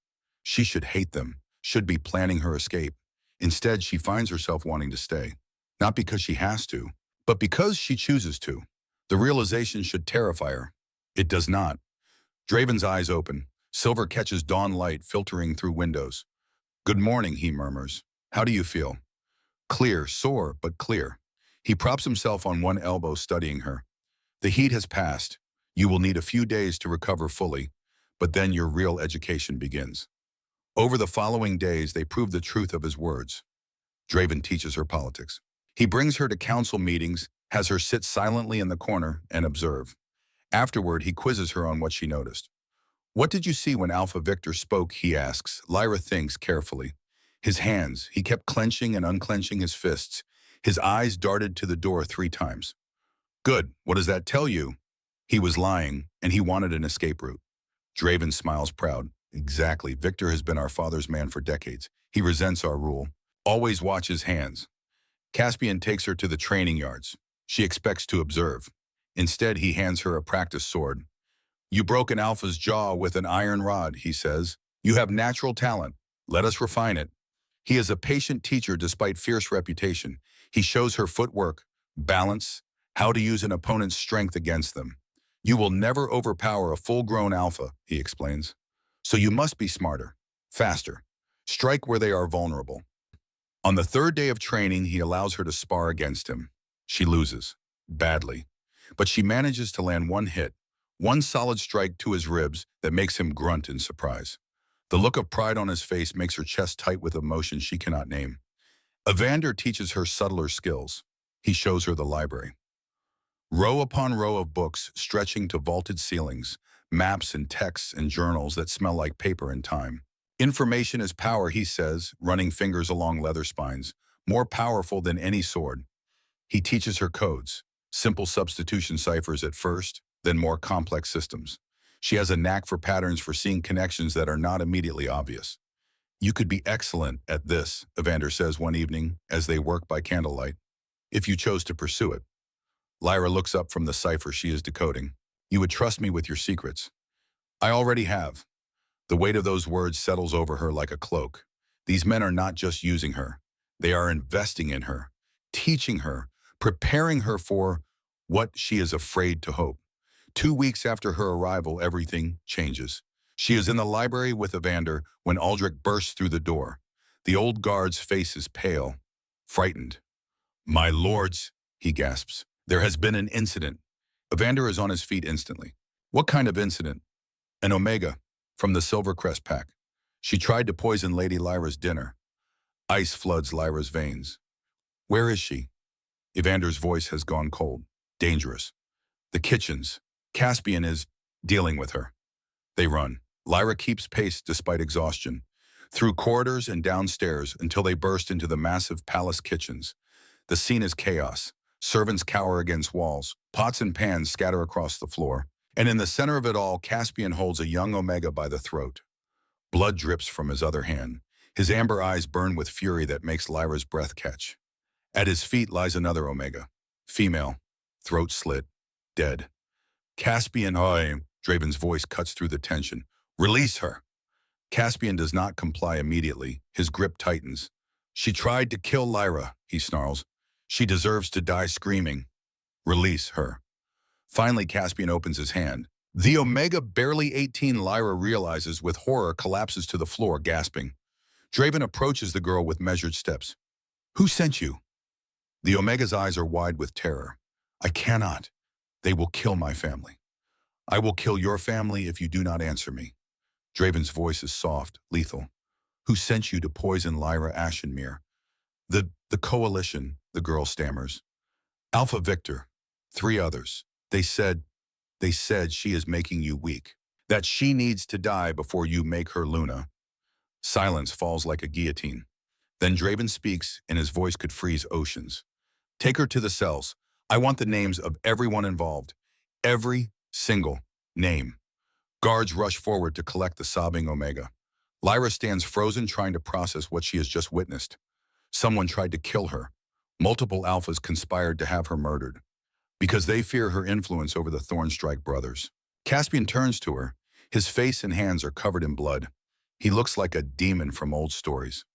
She should hate them, should be planning her escape. Instead, she finds herself wanting to stay. Not because she has to, but because she chooses to. The realization should terrify her. It does not. Draven's eyes open. Silver catches dawn light filtering through windows. Good morning, he murmurs. How do you feel? Clear, sore, but clear. He props himself on one elbow, studying her. The heat has passed. You will need a few days to recover fully, but then your real education begins. Over the following days, they prove the truth of his words. Draven teaches her politics. He brings her to council meetings, has her sit silently in the corner and observe. Afterward, he quizzes her on what she noticed. What did you see when Alpha Victor spoke, he asks. Lyra thinks carefully. His hands, he kept clenching and unclenching his fists. His eyes darted to the door 3 times. Good, what does that tell you? He was lying, and he wanted an escape route. Draven smiles proud. Exactly, Victor has been our father's man for decades. He resents our rule. Always watch his hands. Caspian takes her to the training yards. She expects to observe. Instead, he hands her a practice sword. You broke an Alpha's jaw with an iron rod, he says. You have natural talent. Let us refine it. He is a patient teacher despite fierce reputation. He shows her footwork, balance, how to use an opponent's strength against them. You will never overpower a full-grown Alpha, he explains. So you must be smarter, faster. Strike where they are vulnerable. On the 3rd day of training, he allows her to spar against him. She loses, badly. But she manages to land one hit, one solid strike to his ribs that makes him grunt in surprise. The look of pride on his face makes her chest tight with emotion she cannot name. Evander teaches her subtler skills. He shows her the library. Row upon row of books stretching to vaulted ceilings, maps and texts and journals that smell like paper and time. Information is power, he says, running fingers along leather spines, more powerful than any sword. He teaches her codes, simple substitution ciphers at first, then more complex systems. She has a knack for patterns for seeing connections that are not immediately obvious. You could be excellent at this, Evander says one evening as they work by candlelight, if you chose to pursue it. Lyra looks up from the cipher she is decoding. You would trust me with your secrets. I already have. The weight of those words settles over her like a cloak. These men are not just using her. They are investing in her, teaching her, preparing her for what she is afraid to hope. 2 weeks after her arrival, everything changes. She is in the library with Evander when Aldrich bursts through the door. The old guard's face is pale, frightened. My lords, he gasps. There has been an incident. Evander is on his feet instantly. What kind of incident? An Omega, from the Silvercrest pack. She tried to poison Lady Lyra's dinner. Ice floods Lyra's veins. Where is she? Evander's voice has gone cold. Dangerous. The kitchens. Caspian is dealing with her. They run. Lyra keeps pace despite exhaustion, through corridors and downstairs until they burst into the massive palace kitchens. The scene is chaos. Servants cower against walls. Pots and pans scatter across the floor. And in the center of it all, Caspian holds a young Omega by the throat. Blood drips from his other hand. His amber eyes burn with fury that makes Lyra's breath catch. At his feet lies another Omega. Female. Throat slit. Dead. Caspian, Draven's voice cuts through the tension. Release her. Caspian does not comply immediately. His grip tightens. She tried to kill Lyra, he snarls. She deserves to die screaming. Release her. Finally, Caspian opens his hand. The Omega, barely 18, Lyra realizes with horror, collapses to the floor, gasping. Draven approaches the girl with measured steps. Who sent you? The Omega's eyes are wide with terror. I cannot. They will kill my family. I will kill your family if you do not answer me. Draven's voice is soft, lethal. Who sent you to poison Lyra Ashenmere? The coalition, the girl stammers. Alpha Victor. 3 others. They said she is making you weak. That she needs to die before you make her Luna. Silence falls like a guillotine. Then Draven speaks, and his voice could freeze oceans. Take her to the cells. I want the names of everyone involved. Every single name. Guards rush forward to collect the sobbing Omega. Lyra stands frozen, trying to process what she has just witnessed. Someone tried to kill her. Multiple Alphas conspired to have her murdered, because they fear her influence over the Thornstrike brothers. Caspian turns to her. His face and hands are covered in blood. He looks like a demon from old stories.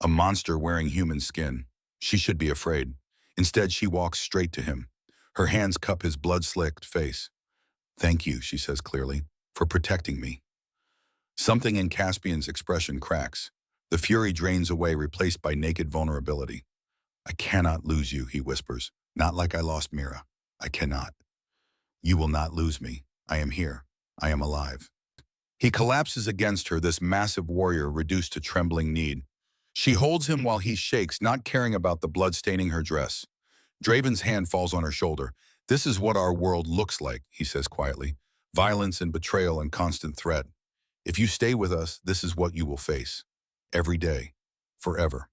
A monster wearing human skin. She should be afraid. Instead, she walks straight to him. Her hands cup his blood-slicked face. Thank you, she says clearly, for protecting me. Something in Caspian's expression cracks. The fury drains away, replaced by naked vulnerability. I cannot lose you, he whispers. Not like I lost Mira. I cannot. You will not lose me. I am here. I am alive. He collapses against her, this massive warrior reduced to trembling need. She holds him while he shakes, not caring about the blood staining her dress. Draven's hand falls on her shoulder. This is what our world looks like, he says quietly. Violence and betrayal and constant threat. If you stay with us, this is what you will face. Every day. Forever.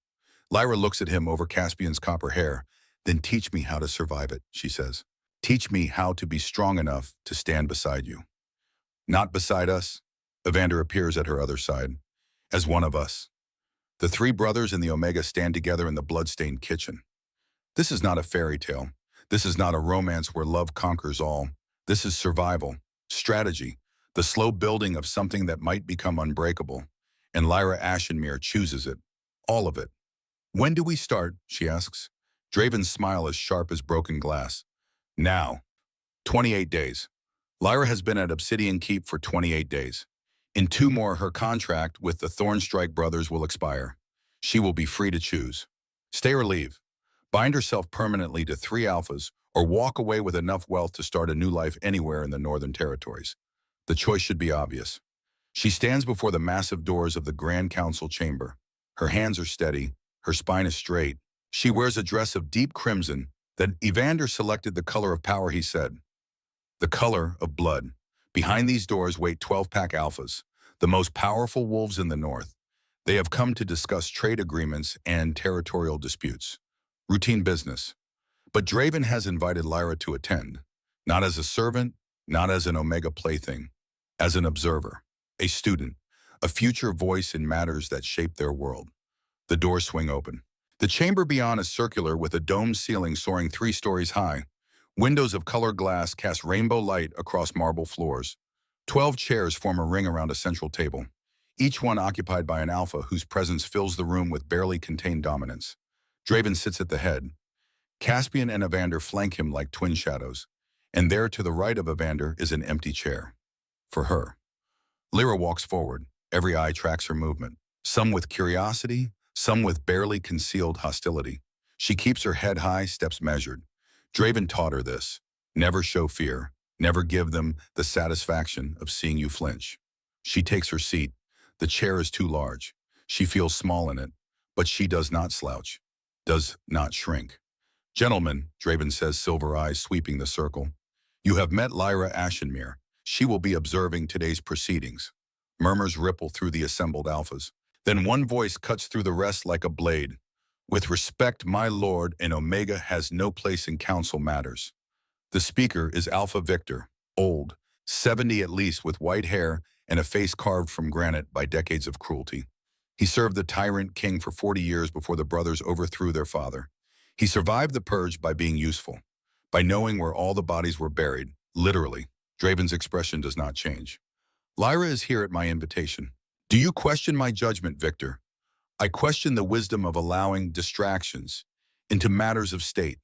Lyra looks at him over Caspian's copper hair. Then teach me how to survive it, she says. Teach me how to be strong enough to stand beside you. Not beside us. Evander appears at her other side. As one of us. The 3 brothers and the Omega stand together in the blood-stained kitchen. This is not a fairy tale. This is not a romance where love conquers all. This is survival, strategy, the slow building of something that might become unbreakable. And Lyra Ashenmere chooses it. All of it. When do we start? She asks. Draven's smile is sharp as broken glass. Now. 28 days. Lyra has been at Obsidian Keep for 28 days. In 2 more, her contract with the Thornstrike brothers will expire. She will be free to choose. Stay or leave. Bind herself permanently to 3 alphas, or walk away with enough wealth to start a new life anywhere in the Northern Territories. The choice should be obvious. She stands before the massive doors of the Grand Council chamber. Her hands are steady, her spine is straight. She wears a dress of deep crimson that Evander selected the color of power, he said. The color of blood. Behind these doors wait 12-pack alphas, the most powerful wolves in the north. They have come to discuss trade agreements and territorial disputes. Routine business. But Draven has invited Lyra to attend, not as a servant, not as an Omega plaything, as an observer, a student, a future voice in matters that shape their world. The doors swing open. The chamber beyond is circular with a domed ceiling soaring 3 stories high. Windows of colored glass cast rainbow light across marble floors. 12 chairs form a ring around a central table, each one occupied by an alpha whose presence fills the room with barely contained dominance. Draven sits at the head. Caspian and Evander flank him like twin shadows, and there to the right of Evander is an empty chair. For her. Lyra walks forward. Every eye tracks her movement, some with curiosity, some with barely concealed hostility. She keeps her head high, steps measured. Draven taught her this. Never show fear. Never give them the satisfaction of seeing you flinch. She takes her seat. The chair is too large. She feels small in it, but she does not slouch, does not shrink. Gentlemen, Draven says, silver eyes sweeping the circle. You have met Lyra Ashenmere. She will be observing today's proceedings. Murmurs ripple through the assembled alphas. Then one voice cuts through the rest like a blade. With respect, my lord, an Omega has no place in council matters. The speaker is Alpha Victor, old, 70 at least, with white hair and a face carved from granite by decades of cruelty. He served the tyrant king for 40 years before the brothers overthrew their father. He survived the purge by being useful, by knowing where all the bodies were buried, literally. Draven's expression does not change. Lyra is here at my invitation. Do you question my judgment, Victor? I question the wisdom of allowing distractions into matters of state.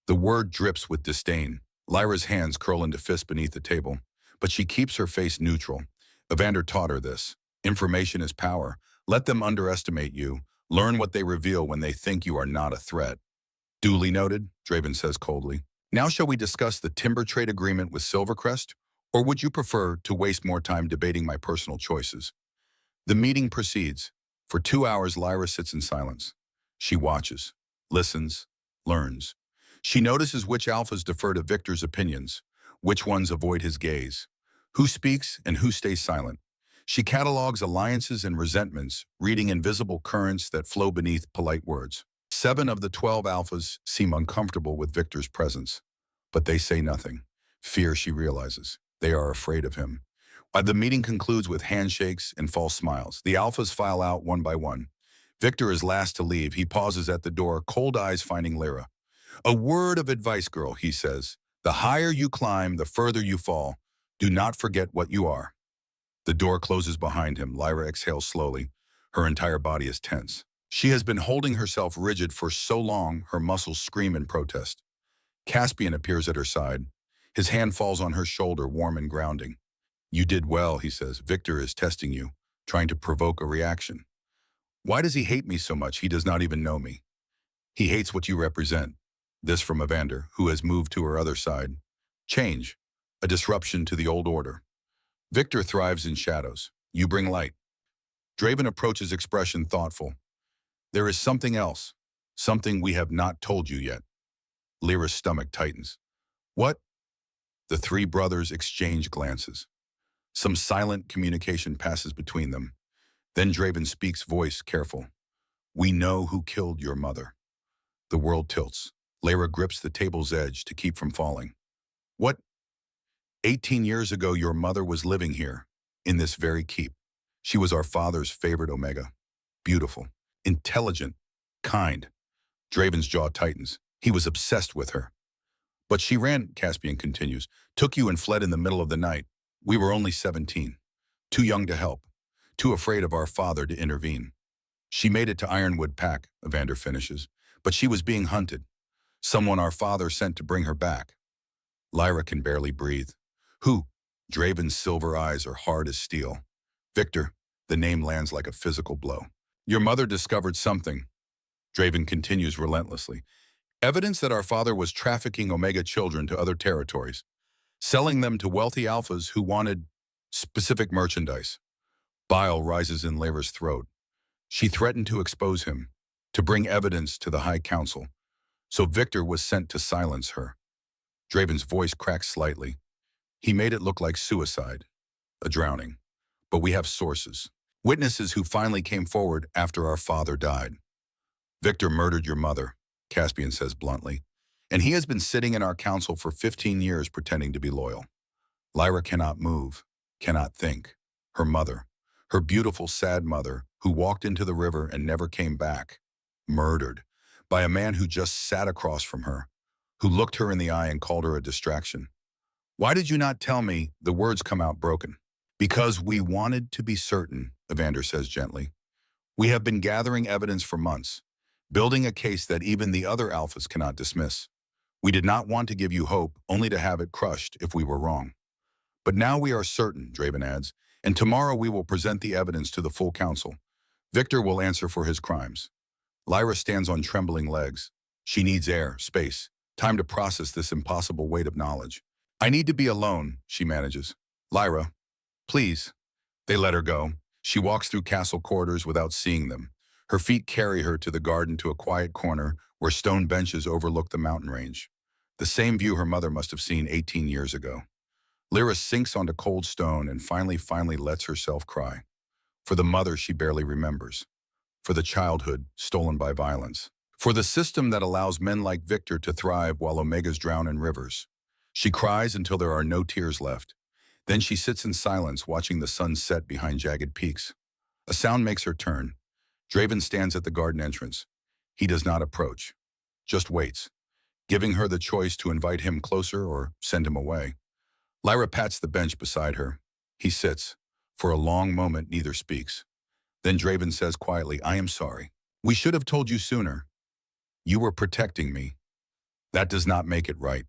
The word drips with disdain. Lyra's hands curl into fists beneath the table, but she keeps her face neutral. Evander taught her this. Information is power. Let them underestimate you. Learn what they reveal when they think you are not a threat. Duly noted, Draven says coldly. Now shall we discuss the timber trade agreement with Silvercrest, or would you prefer to waste more time debating my personal choices? The meeting proceeds. For 2 hours, Lyra sits in silence. She watches, listens, learns. She notices which alphas defer to Victor's opinions, which ones avoid his gaze, who speaks and who stays silent. She catalogs alliances and resentments, reading invisible currents that flow beneath polite words. 7 of the 12 alphas seem uncomfortable with Victor's presence, but they say nothing. Fear, she realizes. They are afraid of him. The meeting concludes with handshakes and false smiles. The alphas file out one by one. Victor is last to leave. He pauses at the door, cold eyes finding Lyra. A word of advice, girl, he says. The higher you climb, the further you fall. Do not forget what you are. The door closes behind him. Lyra exhales slowly. Her entire body is tense. She has been holding herself rigid for so long, her muscles scream in protest. Caspian appears at her side. His hand falls on her shoulder, warm and grounding. You did well, he says. Victor is testing you, trying to provoke a reaction. Why does he hate me so much? He does not even know me. He hates what you represent. This from Evander, who has moved to her other side. Change, a disruption to the old order. Victor thrives in shadows. You bring light. Draven approaches expression thoughtful. There is something else, something we have not told you yet. Lyra's stomach tightens. What? The 3 brothers exchange glances. Some silent communication passes between them. Then Draven speaks, voice careful. We know who killed your mother. The world tilts. Lyra grips the table's edge to keep from falling. What? 18 years ago, your mother was living here, in this very keep. She was our father's favorite Omega. Beautiful, intelligent, kind. Draven's jaw tightens. He was obsessed with her. But she ran, Caspian continues, took you and fled in the middle of the night. We were only 17, too young to help, too afraid of our father to intervene. She made it to Ironwood Pack, Evander finishes, but she was being hunted. Someone our father sent to bring her back. Lyra can barely breathe. Who? Draven's silver eyes are hard as steel. Victor, the name lands like a physical blow. Your mother discovered something. Draven continues relentlessly. Evidence that our father was trafficking Omega children to other territories, selling them to wealthy alphas who wanted specific merchandise. Bile rises in Lyra's throat. She threatened to expose him, to bring evidence to the High Council. So Victor was sent to silence her. Draven's voice cracks slightly. He made it look like suicide, a drowning. But we have sources, witnesses who finally came forward after our father died. Victor murdered your mother, Caspian says bluntly. And he has been sitting in our council for 15 years pretending to be loyal. Lyra cannot move, cannot think. Her mother, her beautiful, sad mother, who walked into the river and never came back, murdered by a man who just sat across from her, who looked her in the eye and called her a distraction. Why did you not tell me? The words come out broken. Because we wanted to be certain, Evander says gently. We have been gathering evidence for months, building a case that even the other alphas cannot dismiss. We did not want to give you hope, only to have it crushed if we were wrong. But now we are certain, Draven adds, and tomorrow we will present the evidence to the full council. Victor will answer for his crimes. Lyra stands on trembling legs. She needs air, space, time to process this impossible weight of knowledge. I need to be alone, she manages. Lyra, please. They let her go. She walks through castle corridors without seeing them. Her feet carry her to the garden, to a quiet corner where stone benches overlook the mountain range. The same view her mother must have seen 18 years ago. Lyra sinks onto cold stone and finally lets herself cry. For the mother she barely remembers. For the childhood stolen by violence. For the system that allows men like Victor to thrive while Omegas drown in rivers. She cries until there are no tears left. Then she sits in silence, watching the sun set behind jagged peaks. A sound makes her turn. Draven stands at the garden entrance. He does not approach, just waits, giving her the choice to invite him closer or send him away. Lyra pats the bench beside her. He sits. For a long moment, neither speaks. Then Draven says quietly, I am sorry. We should have told you sooner. You were protecting me. That does not make it right.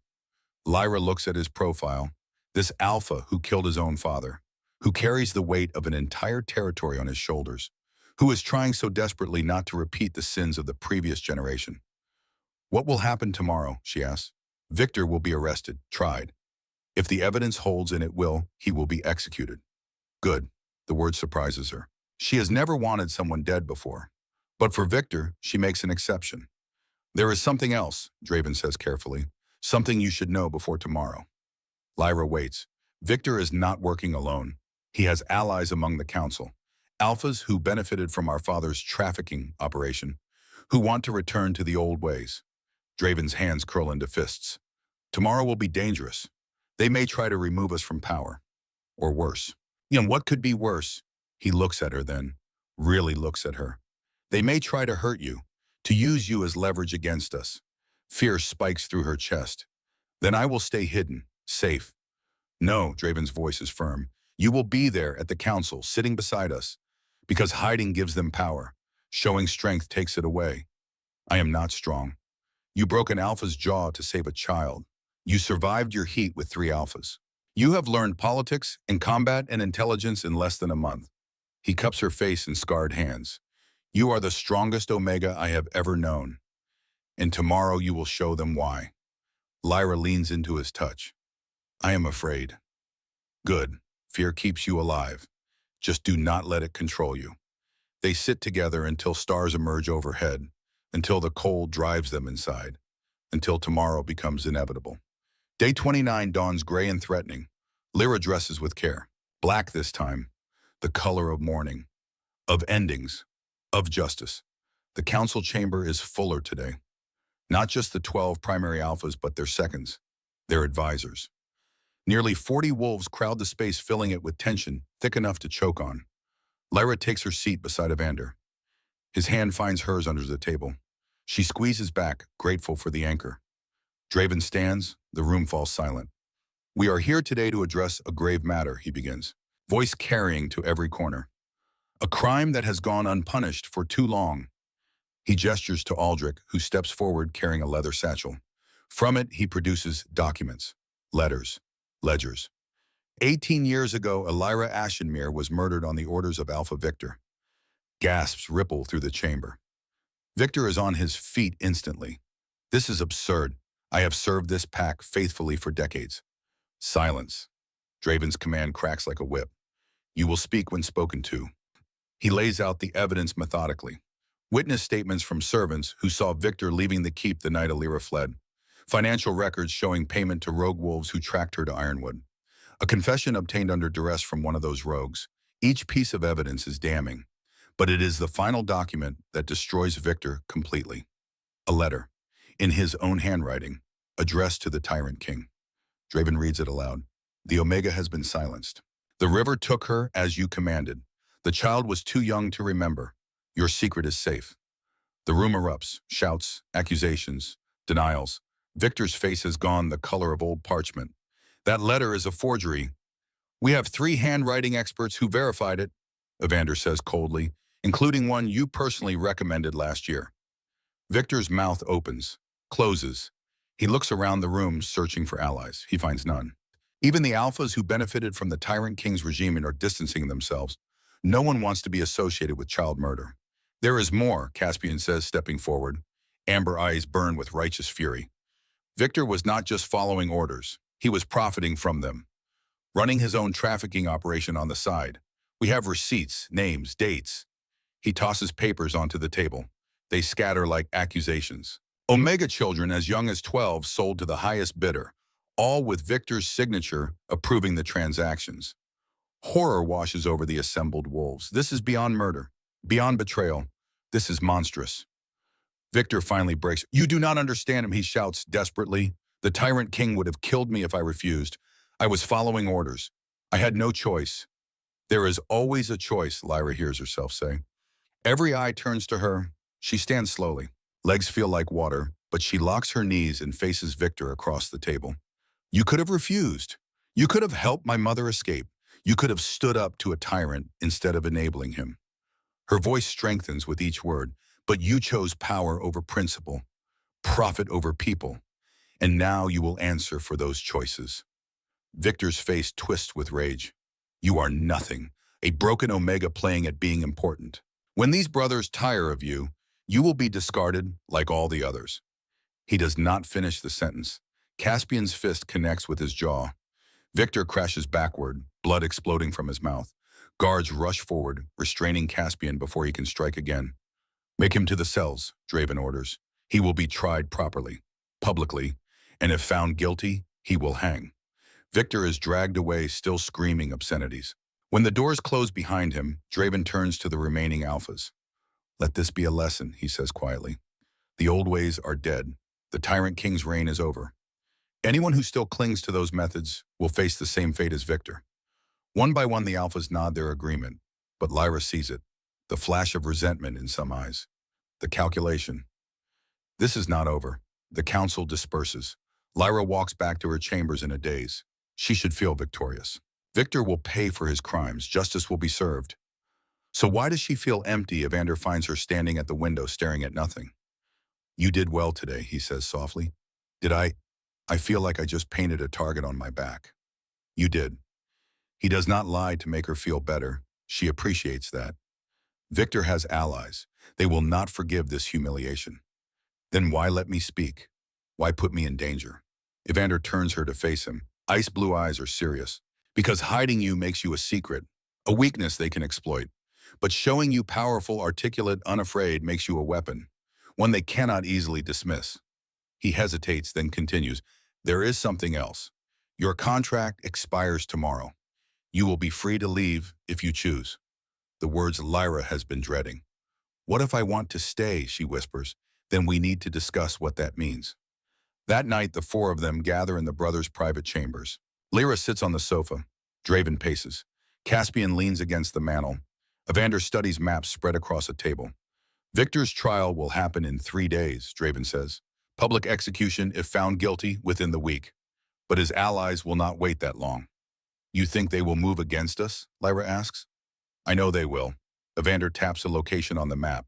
Lyra looks at his profile. This alpha who killed his own father, who carries the weight of an entire territory on his shoulders, who is trying so desperately not to repeat the sins of the previous generation. What will happen tomorrow, she asks. Victor will be arrested, tried. If the evidence holds, and it will, he will be executed. Good. The word surprises her. She has never wanted someone dead before. But for Victor, she makes an exception. There is something else, Draven says carefully. Something you should know before tomorrow. Lyra waits. Victor is not working alone. He has allies among the council. Alphas who benefited from our father's trafficking operation, who want to return to the old ways. Draven's hands curl into fists. Tomorrow will be dangerous. They may try to remove us from power. Or worse. And what could be worse? He looks at her then, really looks at her. They may try to hurt you, to use you as leverage against us. Fear spikes through her chest. Then I will stay hidden, safe. No, Draven's voice is firm. You will be there at the council, sitting beside us, because hiding gives them power. Showing strength takes it away. I am not strong. You broke an alpha's jaw to save a child. You survived your heat with 3 alphas. You have learned politics and combat and intelligence in less than a month. He cups her face in scarred hands. You are the strongest Omega I have ever known. And tomorrow you will show them why. Lyra leans into his touch. I am afraid. Good. Fear keeps you alive. Just do not let it control you. They sit together until stars emerge overhead, until the cold drives them inside, until tomorrow becomes inevitable. Day 29 dawns gray and threatening. Lyra dresses with care. Black this time. The color of mourning. Of endings. Of justice. The council chamber is fuller today. Not just the 12 primary alphas, but their seconds, their advisors. Nearly 40 wolves crowd the space, filling it with tension thick enough to choke on. Lyra takes her seat beside Evander. His hand finds hers under the table. She squeezes back, grateful for the anchor. Draven stands. The room falls silent. We are here today to address a grave matter, he begins, voice carrying to every corner. A crime that has gone unpunished for too long. He gestures to Aldrich, who steps forward carrying a leather satchel. From it, he produces documents, letters, ledgers. 18 years ago, Lyra Ashenmere was murdered on the orders of Alpha Victor. Gasps ripple through the chamber. Victor is on his feet instantly. This is absurd. I have served this pack faithfully for decades. Silence. Draven's command cracks like a whip. You will speak when spoken to. He lays out the evidence methodically. Witness statements from servants who saw Victor leaving the keep the night Lyra fled. Financial records showing payment to rogue wolves who tracked her to Ironwood. A confession obtained under duress from one of those rogues. Each piece of evidence is damning, but it is the final document that destroys Victor completely. A letter, in his own handwriting, Addressed to the Tyrant King. Draven reads it aloud. The Omega has been silenced. The river took her as you commanded. The child was too young to remember. Your secret is safe. The room erupts, shouts, accusations, denials. Victor's face has gone the color of old parchment. That letter is a forgery. We have 3 handwriting experts who verified it, Evander says coldly, including one you personally recommended last year. Victor's mouth opens, closes. He looks around the room searching for allies. He finds none. Even the alphas who benefited from the Tyrant King's regime are distancing themselves. No one wants to be associated with child murder. There is more, Caspian says, stepping forward. Amber eyes burn with righteous fury. Victor was not just following orders. He was profiting from them, running his own trafficking operation on the side. We have receipts, names, dates. He tosses papers onto the table. They scatter like accusations. Omega children as young as 12 sold to the highest bidder, all with Victor's signature approving the transactions. Horror washes over the assembled wolves. This is beyond murder, beyond betrayal. This is monstrous. Victor finally breaks. You do not understand him, he shouts desperately. The Tyrant King would have killed me if I refused. I was following orders. I had no choice. There is always a choice, Lyra hears herself say. Every eye turns to her. She stands slowly. Legs feel like water, but she locks her knees and faces Victor across the table. You could have refused. You could have helped my mother escape. You could have stood up to a tyrant instead of enabling him. Her voice strengthens with each word, but you chose power over principle, profit over people, and now you will answer for those choices. Victor's face twists with rage. You are nothing, a broken Omega playing at being important. When these brothers tire of you, you will be discarded like all the others. He does not finish the sentence. Caspian's fist connects with his jaw. Victor crashes backward, blood exploding from his mouth. Guards rush forward, restraining Caspian before he can strike again. Make him to the cells, Draven orders. He will be tried properly, publicly, and if found guilty, he will hang. Victor is dragged away, still screaming obscenities. When the doors close behind him, Draven turns to the remaining alphas. Let this be a lesson, he says quietly. The old ways are dead. The Tyrant King's reign is over. Anyone who still clings to those methods will face the same fate as Victor. One by one, the alphas nod their agreement, but Lyra sees it. The flash of resentment in some eyes. The calculation. This is not over. The council disperses. Lyra walks back to her chambers in a daze. She should feel victorious. Victor will pay for his crimes. Justice will be served. So why does she feel empty? Evander finds her standing at the window staring at nothing. You did well today, he says softly. Did I? I feel like I just painted a target on my back. You did. He does not lie to make her feel better. She appreciates that. Victor has allies. They will not forgive this humiliation. Then why let me speak? Why put me in danger? Evander turns her to face him. Ice blue eyes are serious. Because hiding you makes you a secret, a weakness they can exploit. But showing you powerful, articulate, unafraid makes you a weapon, one they cannot easily dismiss. He hesitates, then continues. There is something else. Your contract expires tomorrow. You will be free to leave if you choose. The words Lyra has been dreading. What if I want to stay, she whispers. Then we need to discuss what that means. That night, the 4 of them gather in the brothers' private chambers. Lyra sits on the sofa. Draven paces. Caspian leans against the mantel. Evander studies maps spread across a table. Victor's trial will happen in 3 days, Draven says. Public execution if found guilty within the week. But his allies will not wait that long. You think they will move against us? Lyra asks. I know they will. Evander taps a location on the map.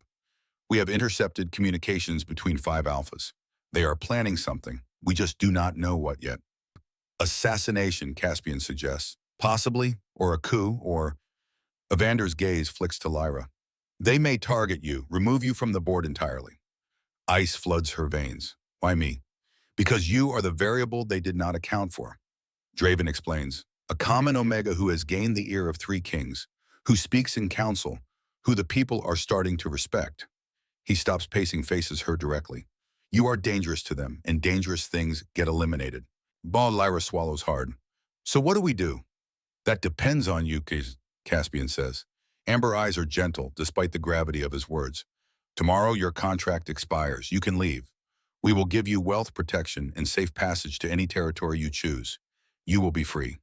We have intercepted communications between 5 alphas. They are planning something. We just do not know what yet. Assassination, Caspian suggests. Possibly, or a coup, or... Evander's gaze flicks to Lyra. They may target you, remove you from the board entirely. Ice floods her veins. Why me? Because you are the variable they did not account for. Draven explains. A common Omega who has gained the ear of 3 kings, who speaks in council, who the people are starting to respect. He stops pacing, faces her directly. You are dangerous to them, and dangerous things get eliminated. Lyra swallows hard. So what do we do? That depends on you, Caspian says. Amber eyes are gentle, despite the gravity of his words. Tomorrow your contract expires. You can leave. We will give you wealth protection and safe passage to any territory you choose. You will be free.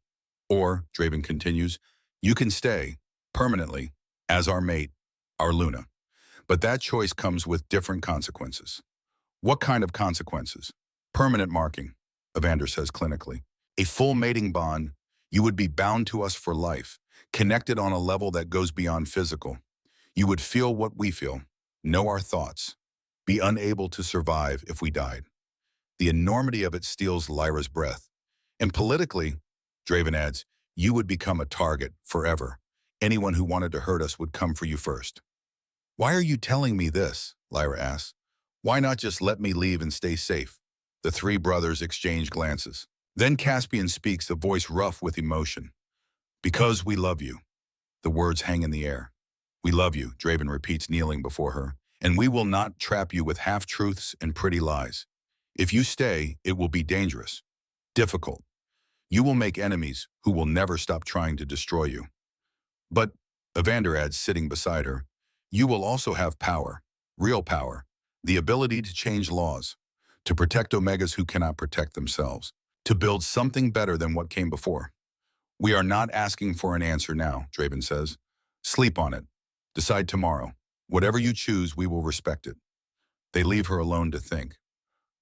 Or, Draven continues, you can stay, permanently, as our mate, our Luna. But that choice comes with different consequences. What kind of consequences? Permanent marking, Evander says clinically. A full mating bond, you would be bound to us for life, connected on a level that goes beyond physical. You would feel what we feel, know our thoughts, be unable to survive if we died. The enormity of it steals Lyra's breath. And politically, Draven adds, you would become a target forever. Anyone who wanted to hurt us would come for you first. Why are you telling me this? Lyra asks. Why not just let me leave and stay safe? The three brothers exchange glances. Then Caspian speaks, a voice rough with emotion. Because we love you. The words hang in the air. We love you, Draven repeats, kneeling before her, and we will not trap you with half-truths and pretty lies. If you stay, it will be dangerous, difficult. You will make enemies who will never stop trying to destroy you. But, Evander adds, sitting beside her, you will also have power, real power, the ability to change laws, to protect Omegas who cannot protect themselves, to build something better than what came before. We are not asking for an answer now, Draven says. Sleep on it. Decide tomorrow. Whatever you choose, we will respect it. They leave her alone to think.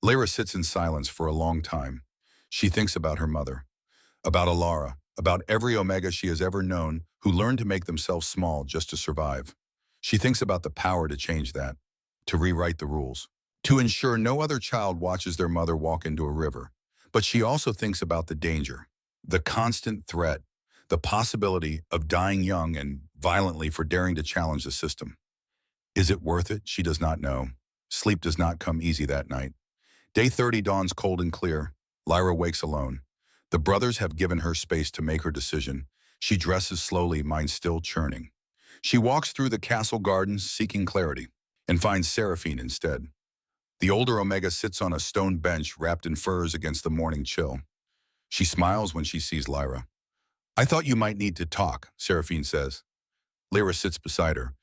Lyra sits in silence for a long time. She thinks about her mother, about Alara, about every Omega she has ever known who learned to make themselves small just to survive. She thinks about the power to change that, to rewrite the rules, to ensure no other child watches their mother walk into a river. But she also thinks about the danger, the constant threat, the possibility of dying young and violently for daring to challenge the system. Is it worth it? She does not know. Sleep does not come easy that night. Day 30 dawns cold and clear. Lyra wakes alone. The brothers have given her space to make her decision. She dresses slowly, mind still churning. She walks through the castle gardens seeking clarity and finds Seraphine instead. The older Omega sits on a stone bench wrapped in furs against the morning chill. She smiles when she sees Lyra. I thought you might need to talk, Seraphine says. Lyra sits beside her.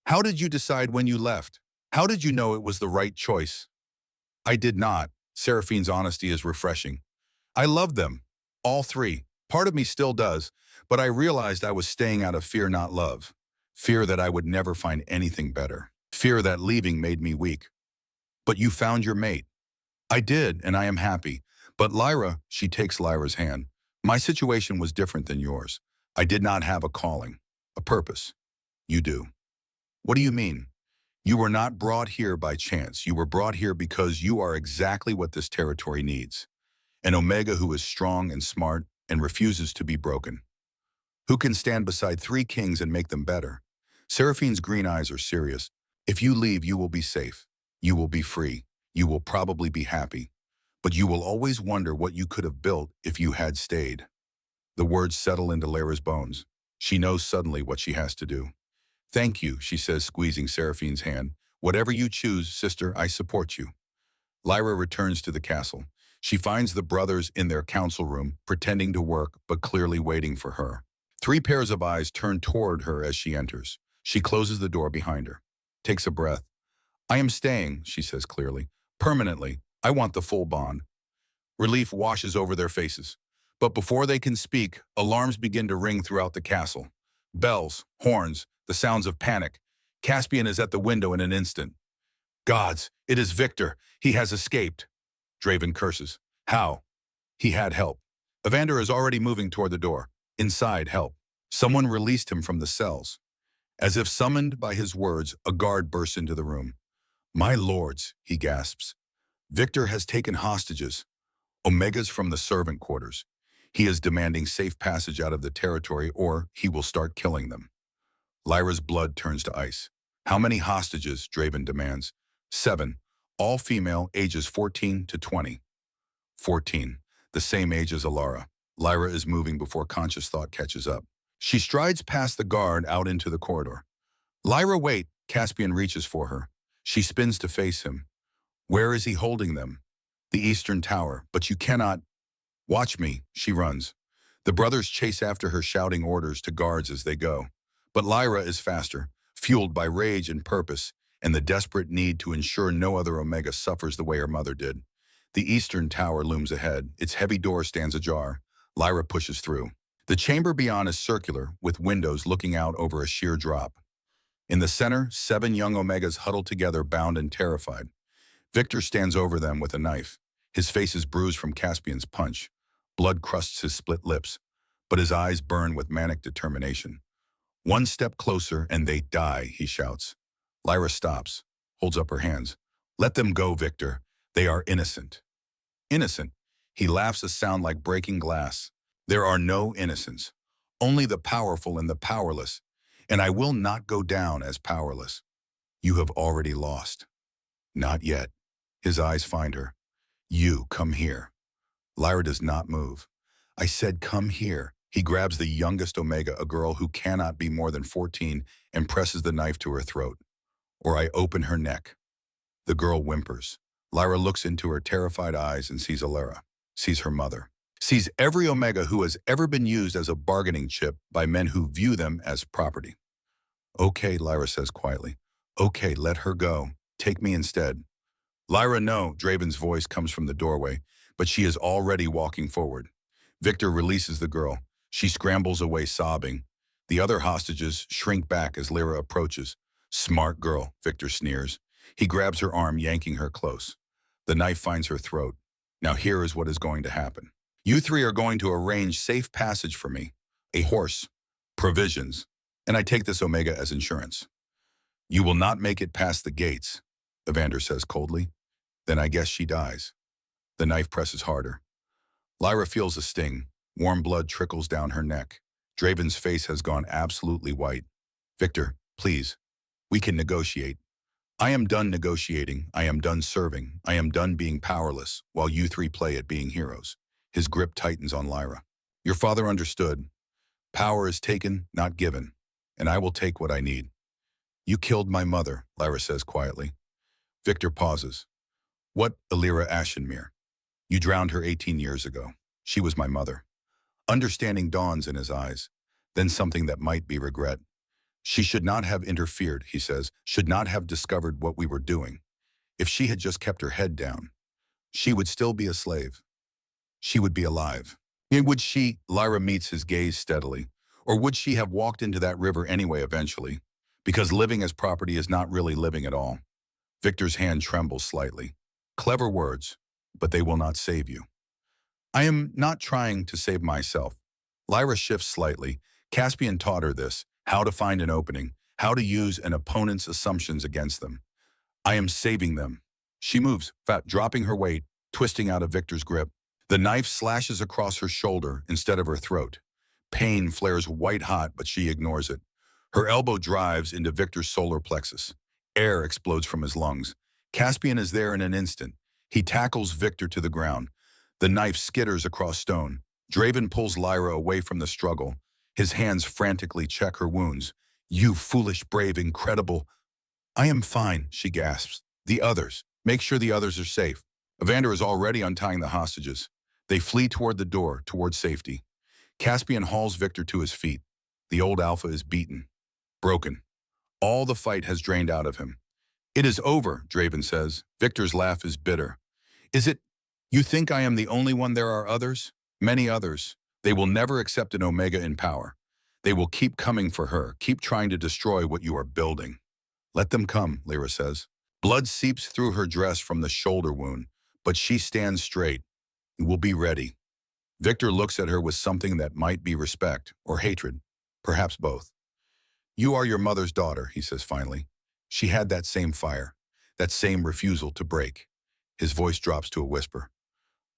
How did you decide when you left? How did you know it was the right choice? I did not. Seraphine's honesty is refreshing. I loved them, all three. Part of me still does, but I realized I was staying out of fear, not love. Fear that I would never find anything better. Fear that leaving made me weak. But you found your mate. I did, and I am happy. But Lyra, she takes Lyra's hand. My situation was different than yours. I did not have a calling, a purpose. You do. What do you mean? You were not brought here by chance. You were brought here because you are exactly what this territory needs. An Omega who is strong and smart and refuses to be broken. Who can stand beside three kings and make them better? Seraphine's green eyes are serious. If you leave, you will be safe. You will be free. You will probably be happy. But you will always wonder what you could have built if you had stayed. The words settle into Lyra's bones. She knows suddenly what she has to do. Thank you, she says, squeezing Seraphine's hand. Whatever you choose, sister, I support you. Lyra returns to the castle. She finds the brothers in their council room, pretending to work, but clearly waiting for her. Three pairs of eyes turn toward her as she enters. She closes the door behind her, takes a breath. I am staying, she says clearly. Permanently. I want the full bond. Relief washes over their faces. But before they can speak, alarms begin to ring throughout the castle. Bells, horns, the sounds of panic. Caspian is at the window in an instant. Gods, it is Victor. He has escaped. Draven curses. How? He had help. Evander is already moving toward the door. Inside, help. Someone released him from the cells. As if summoned by his words, a guard bursts into the room. My lords, he gasps. Victor has taken hostages. Omegas from the servant quarters. He is demanding safe passage out of the territory or he will start killing them. Lyra's blood turns to ice. How many hostages? Draven demands. 7. All female, ages 14 to 20. 14. The same age as Alara. Lyra is moving before conscious thought catches up. She strides past the guard out into the corridor. Lyra, wait! Caspian reaches for her. She spins to face him. Where is he holding them? The eastern tower, but you cannot. Watch me, she runs. The brothers chase after her, shouting orders to guards as they go. But Lyra is faster, fueled by rage and purpose, and the desperate need to ensure no other Omega suffers the way her mother did. The eastern tower looms ahead. Its heavy door stands ajar. Lyra pushes through. The chamber beyond is circular, with windows looking out over a sheer drop. In the center, 7 young Omegas huddle together, bound and terrified. Victor stands over them with a knife. His face is bruised from Caspian's punch. Blood crusts his split lips, but his eyes burn with manic determination. "One step closer and they die," he shouts. Lyra stops, holds up her hands. "Let them go, Victor. They are innocent." Innocent? He laughs, a sound like breaking glass. "There are no innocents. Only the powerful and the powerless. And I will not go down as powerless. You have already lost." "Not yet." His eyes find her. "You, come here." Lyra does not move. "I said come here." He grabs the youngest Omega, a girl who cannot be more than 14, and presses the knife to her throat. "Or I open her neck." The girl whimpers. Lyra looks into her terrified eyes and sees Alara, sees her mother, sees every Omega who has ever been used as a bargaining chip by men who view them as property. "Okay," Lyra says quietly. "Okay, let her go. Take me instead." "Lyra, no," Draven's voice comes from the doorway, but she is already walking forward. Victor releases the girl. She scrambles away sobbing. The other hostages shrink back as Lyra approaches. "Smart girl," Victor sneers. He grabs her arm, yanking her close. The knife finds her throat. "Now here is what is going to happen. You 3 are going to arrange safe passage for me. A horse, provisions, and I take this Omega as insurance. You will not make it past the gates," Evander says coldly. "Then I guess she dies." The knife presses harder. Lyra feels a sting. Warm blood trickles down her neck. Draven's face has gone absolutely white. "Victor, please. We can negotiate." "I am done negotiating. I am done serving. I am done being powerless, while you 3 play at being heroes." His grip tightens on Lyra. "Your father understood. Power is taken, not given, and I will take what I need." "You killed my mother," Lyra says quietly. Victor pauses. "What, Alira Ashenmere? You drowned her 18 years ago. She was my mother." Understanding dawns in his eyes, then something that might be regret. "She should not have interfered," he says, "should not have discovered what we were doing. If she had just kept her head down, she would still be a slave. She would be alive." Would she, Lyra meets his gaze steadily, or would she have walked into that river anyway eventually? Because living as property is not really living at all. Victor's hand trembles slightly. "Clever words, but they will not save you." "I am not trying to save myself." Lyra shifts slightly. Caspian taught her this, how to find an opening, how to use an opponent's assumptions against them. "I am saving them." She moves, dropping her weight, twisting out of Victor's grip. The knife slashes across her shoulder instead of her throat. Pain flares white hot, but she ignores it. Her elbow drives into Victor's solar plexus. Air explodes from his lungs. Caspian is there in an instant. He tackles Victor to the ground. The knife skitters across stone. Draven pulls Lyra away from the struggle. His hands frantically check her wounds. "You foolish, brave, incredible—" "I am fine," she gasps. "The others. Make sure the others are safe." Evander is already untying the hostages. They flee toward the door, toward safety. Caspian hauls Victor to his feet. The old Alpha is beaten, broken. All the fight has drained out of him. "It is over," Draven says. Victor's laugh is bitter. "Is it? You think I am the only one? There are others? Many others. They will never accept an Omega in power. They will keep coming for her, keep trying to destroy what you are building." "Let them come," Lyra says. Blood seeps through her dress from the shoulder wound, but she stands straight. "We'll be ready." Victor looks at her with something that might be respect or hatred, perhaps both. "You are your mother's daughter," he says finally. "She had that same fire, that same refusal to break." His voice drops to a whisper.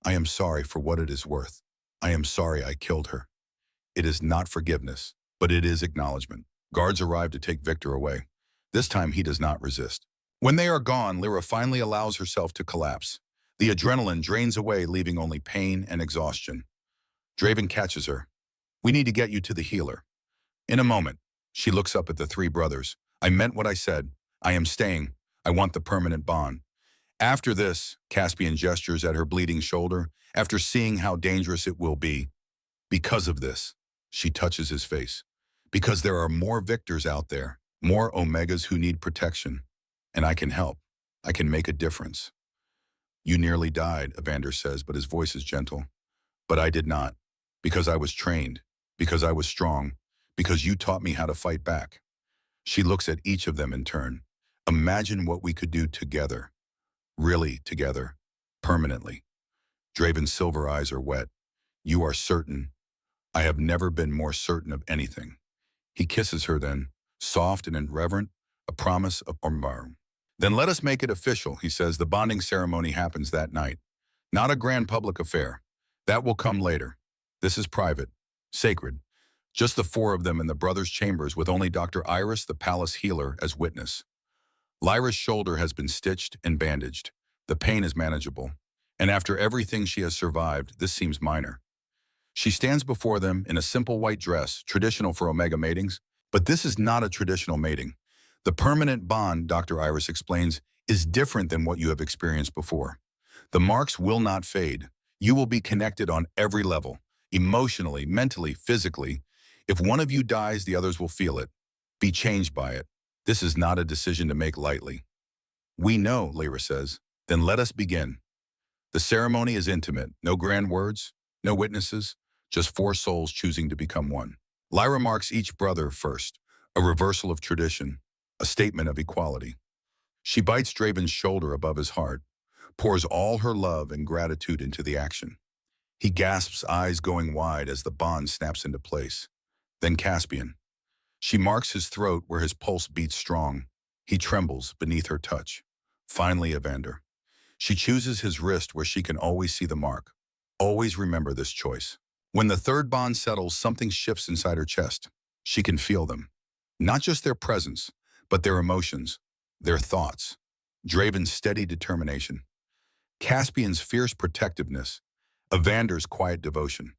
"I am sorry for what it is worth. I am sorry I killed her." It is not forgiveness, but it is acknowledgement. Guards arrive to take Victor away. This time he does not resist. When they are gone, Lyra finally allows herself to collapse. The adrenaline drains away, leaving only pain and exhaustion. Draven catches her. "We need to get you to the healer." In a moment, she looks up at the 3 brothers. "I meant what I said. I am staying. I want the permanent bond." After this, Caspian gestures at her bleeding shoulder, after seeing how dangerous it will be. "Because of this," she touches his face. "Because there are more Victors out there, more Omegas who need protection. And I can help. I can make a difference. You nearly died, Evander says, but his voice is gentle. But I did not. Because I was trained. Because I was strong. Because you taught me how to fight back. She looks at each of them in turn. Imagine what we could do together. Really together. Permanently. Draven's silver eyes are wet. You are certain. I have never been more certain of anything. He kisses her then, soft and irreverent, a promise of Omar. Then let us make it official, he says. The bonding ceremony happens that night. Not a grand public affair. That will come later. This is private, sacred. Just the four of them in the brothers' chambers with only Dr. Iris, the palace healer, as witness. Lyra's shoulder has been stitched and bandaged. The pain is manageable. And after everything she has survived, this seems minor. She stands before them in a simple white dress, traditional for Omega matings, but this is not a traditional mating. The permanent bond, Dr. Iris explains, is different than what you have experienced before. The marks will not fade. You will be connected on every level, emotionally, mentally, physically. If one of you dies, the others will feel it, be changed by it. This is not a decision to make lightly. We know, Lyra says. Then let us begin. The ceremony is intimate, no grand words, no witnesses, just four souls choosing to become one. Lyra marks each brother first, a reversal of tradition, a statement of equality. She bites Draven's shoulder above his heart, pours all her love and gratitude into the action. He gasps, eyes going wide as the bond snaps into place. Then Caspian. She marks his throat where his pulse beats strong. He trembles beneath her touch. Finally, Evander. She chooses his wrist where she can always see the mark. Always remember this choice. When the third bond settles, something shifts inside her chest. She can feel them. Not just their presence, but their emotions, their thoughts. Draven's steady determination. Caspian's fierce protectiveness. Evander's quiet devotion.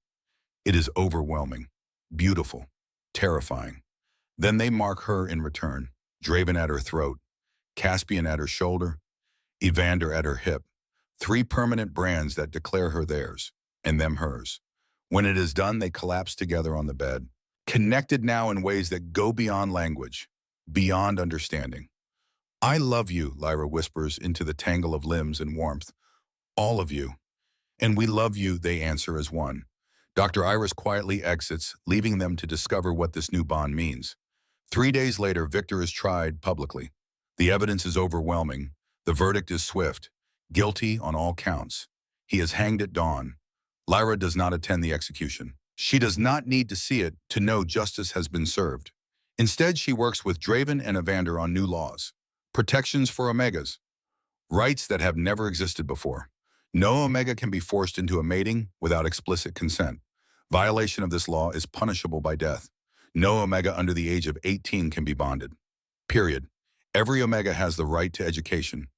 It is overwhelming, beautiful, terrifying. Then they mark her in return. Draven at her throat, Caspian at her shoulder, Evander at her hip. 3 permanent brands that declare her theirs, and them hers. When it is done, they collapse together on the bed, connected now in ways that go beyond language, beyond understanding. I love you, Lyra whispers into the tangle of limbs and warmth. All of you. And we love you, they answer as one. Dr. Iris quietly exits, leaving them to discover what this new bond means. 3 days later, Victor is tried publicly. The evidence is overwhelming. The verdict is swift. Guilty on all counts. He is hanged at dawn. Lyra does not attend the execution. She does not need to see it to know justice has been served. Instead, she works with Draven and Evander on new laws. Protections for Omegas. Rights that have never existed before. No Omega can be forced into a mating without explicit consent. Violation of this law is punishable by death. No Omega under the age of 18 can be bonded. Period. Every Omega has the right to education,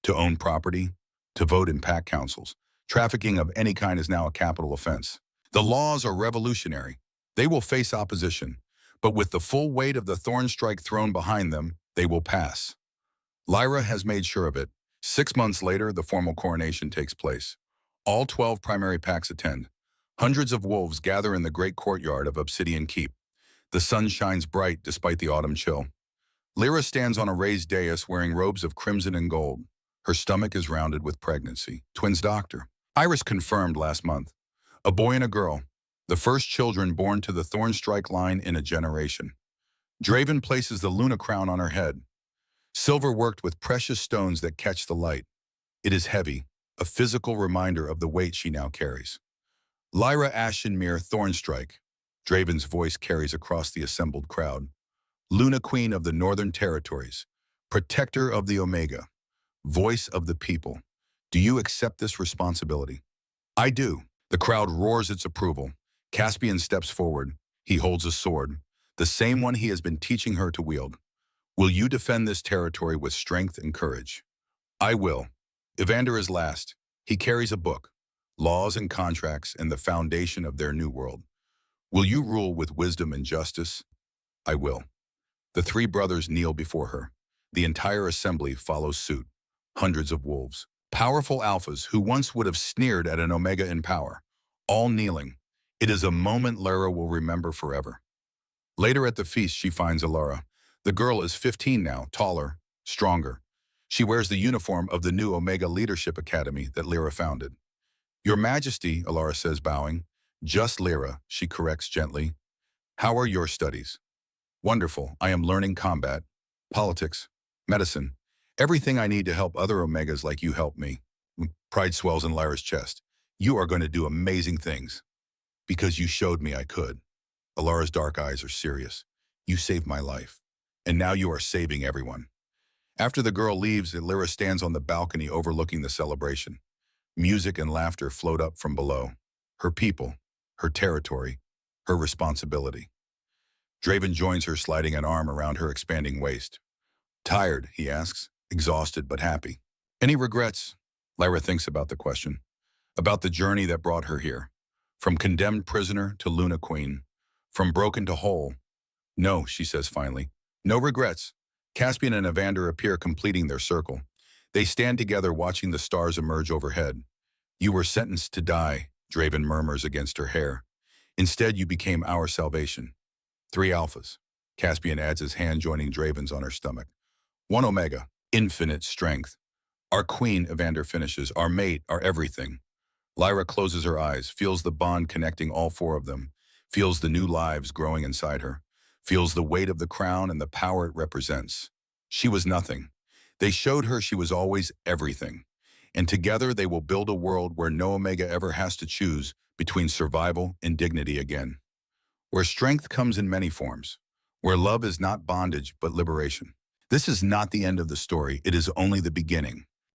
to own property, to vote in pack councils. Trafficking of any kind is now a capital offense. The laws are revolutionary. They will face opposition, but with the full weight of the Thornstrike throne behind them, they will pass. Lyra has made sure of it. 6 months later, the formal coronation takes place. All 12 primary packs attend. Hundreds of wolves gather in the great courtyard of Obsidian Keep. The sun shines bright despite the autumn chill. Lyra stands on a raised dais wearing robes of crimson and gold. Her stomach is rounded with pregnancy. Twins doctor. Iris confirmed last month. A boy and a girl. The first children born to the Thornstrike line in a generation. Draven places the Luna crown on her head. Silver worked with precious stones that catch the light. It is heavy, a physical reminder of the weight she now carries. Lyra Ashenmere Thornstrike. Draven's voice carries across the assembled crowd. Luna Queen of the Northern Territories. Protector of the Omega. Voice of the people. Do you accept this responsibility? I do. The crowd roars its approval. Caspian steps forward. He holds a sword, the same one he has been teaching her to wield. Will you defend this territory with strength and courage? I will. Evander is last. He carries a book, laws and contracts, and the foundation of their new world. Will you rule with wisdom and justice? I will. The 3 brothers kneel before her. The entire assembly follows suit. Hundreds of wolves. Powerful alphas who once would have sneered at an Omega in power. All kneeling. It is a moment Lyra will remember forever. Later at the feast, she finds Alara. The girl is 15 now, taller, stronger. She wears the uniform of the new Omega Leadership Academy that Lyra founded. Your Majesty, Alara says, bowing. Just Lyra, she corrects gently. How are your studies? Wonderful. I am learning combat, politics, medicine, everything I need to help other Omegas like you help me. Pride swells in Lyra's chest. You are going to do amazing things. Because you showed me I could. Alara's dark eyes are serious. You saved my life. And now you are saving everyone. After the girl leaves, Lyra stands on the balcony overlooking the celebration. Music and laughter float up from below. Her people, her territory, her responsibility. Draven joins her, sliding an arm around her expanding waist. Tired, he asks, exhausted but happy. Any regrets? Lyra thinks about the question. About the journey that brought her here. From condemned prisoner to Luna Queen. From broken to whole. No, she says finally. No regrets. Caspian and Evander appear, completing their circle. They stand together, watching the stars emerge overhead. You were sentenced to die, Draven murmurs against her hair. Instead, you became our salvation. 3 alphas. Caspian adds, his hand joining Draven's on her stomach. 1 omega. Infinite strength. Our queen, Evander finishes. Our mate, our everything. Lyra closes her eyes, feels the bond connecting all 4 of them, feels the new lives growing inside her, feels the weight of the crown and the power it represents. She was nothing. They showed her she was always everything. And together they will build a world where no Omega ever has to choose between survival and dignity again. Where strength comes in many forms. Where love is not bondage but liberation. This is not the end of the story, it is only the beginning.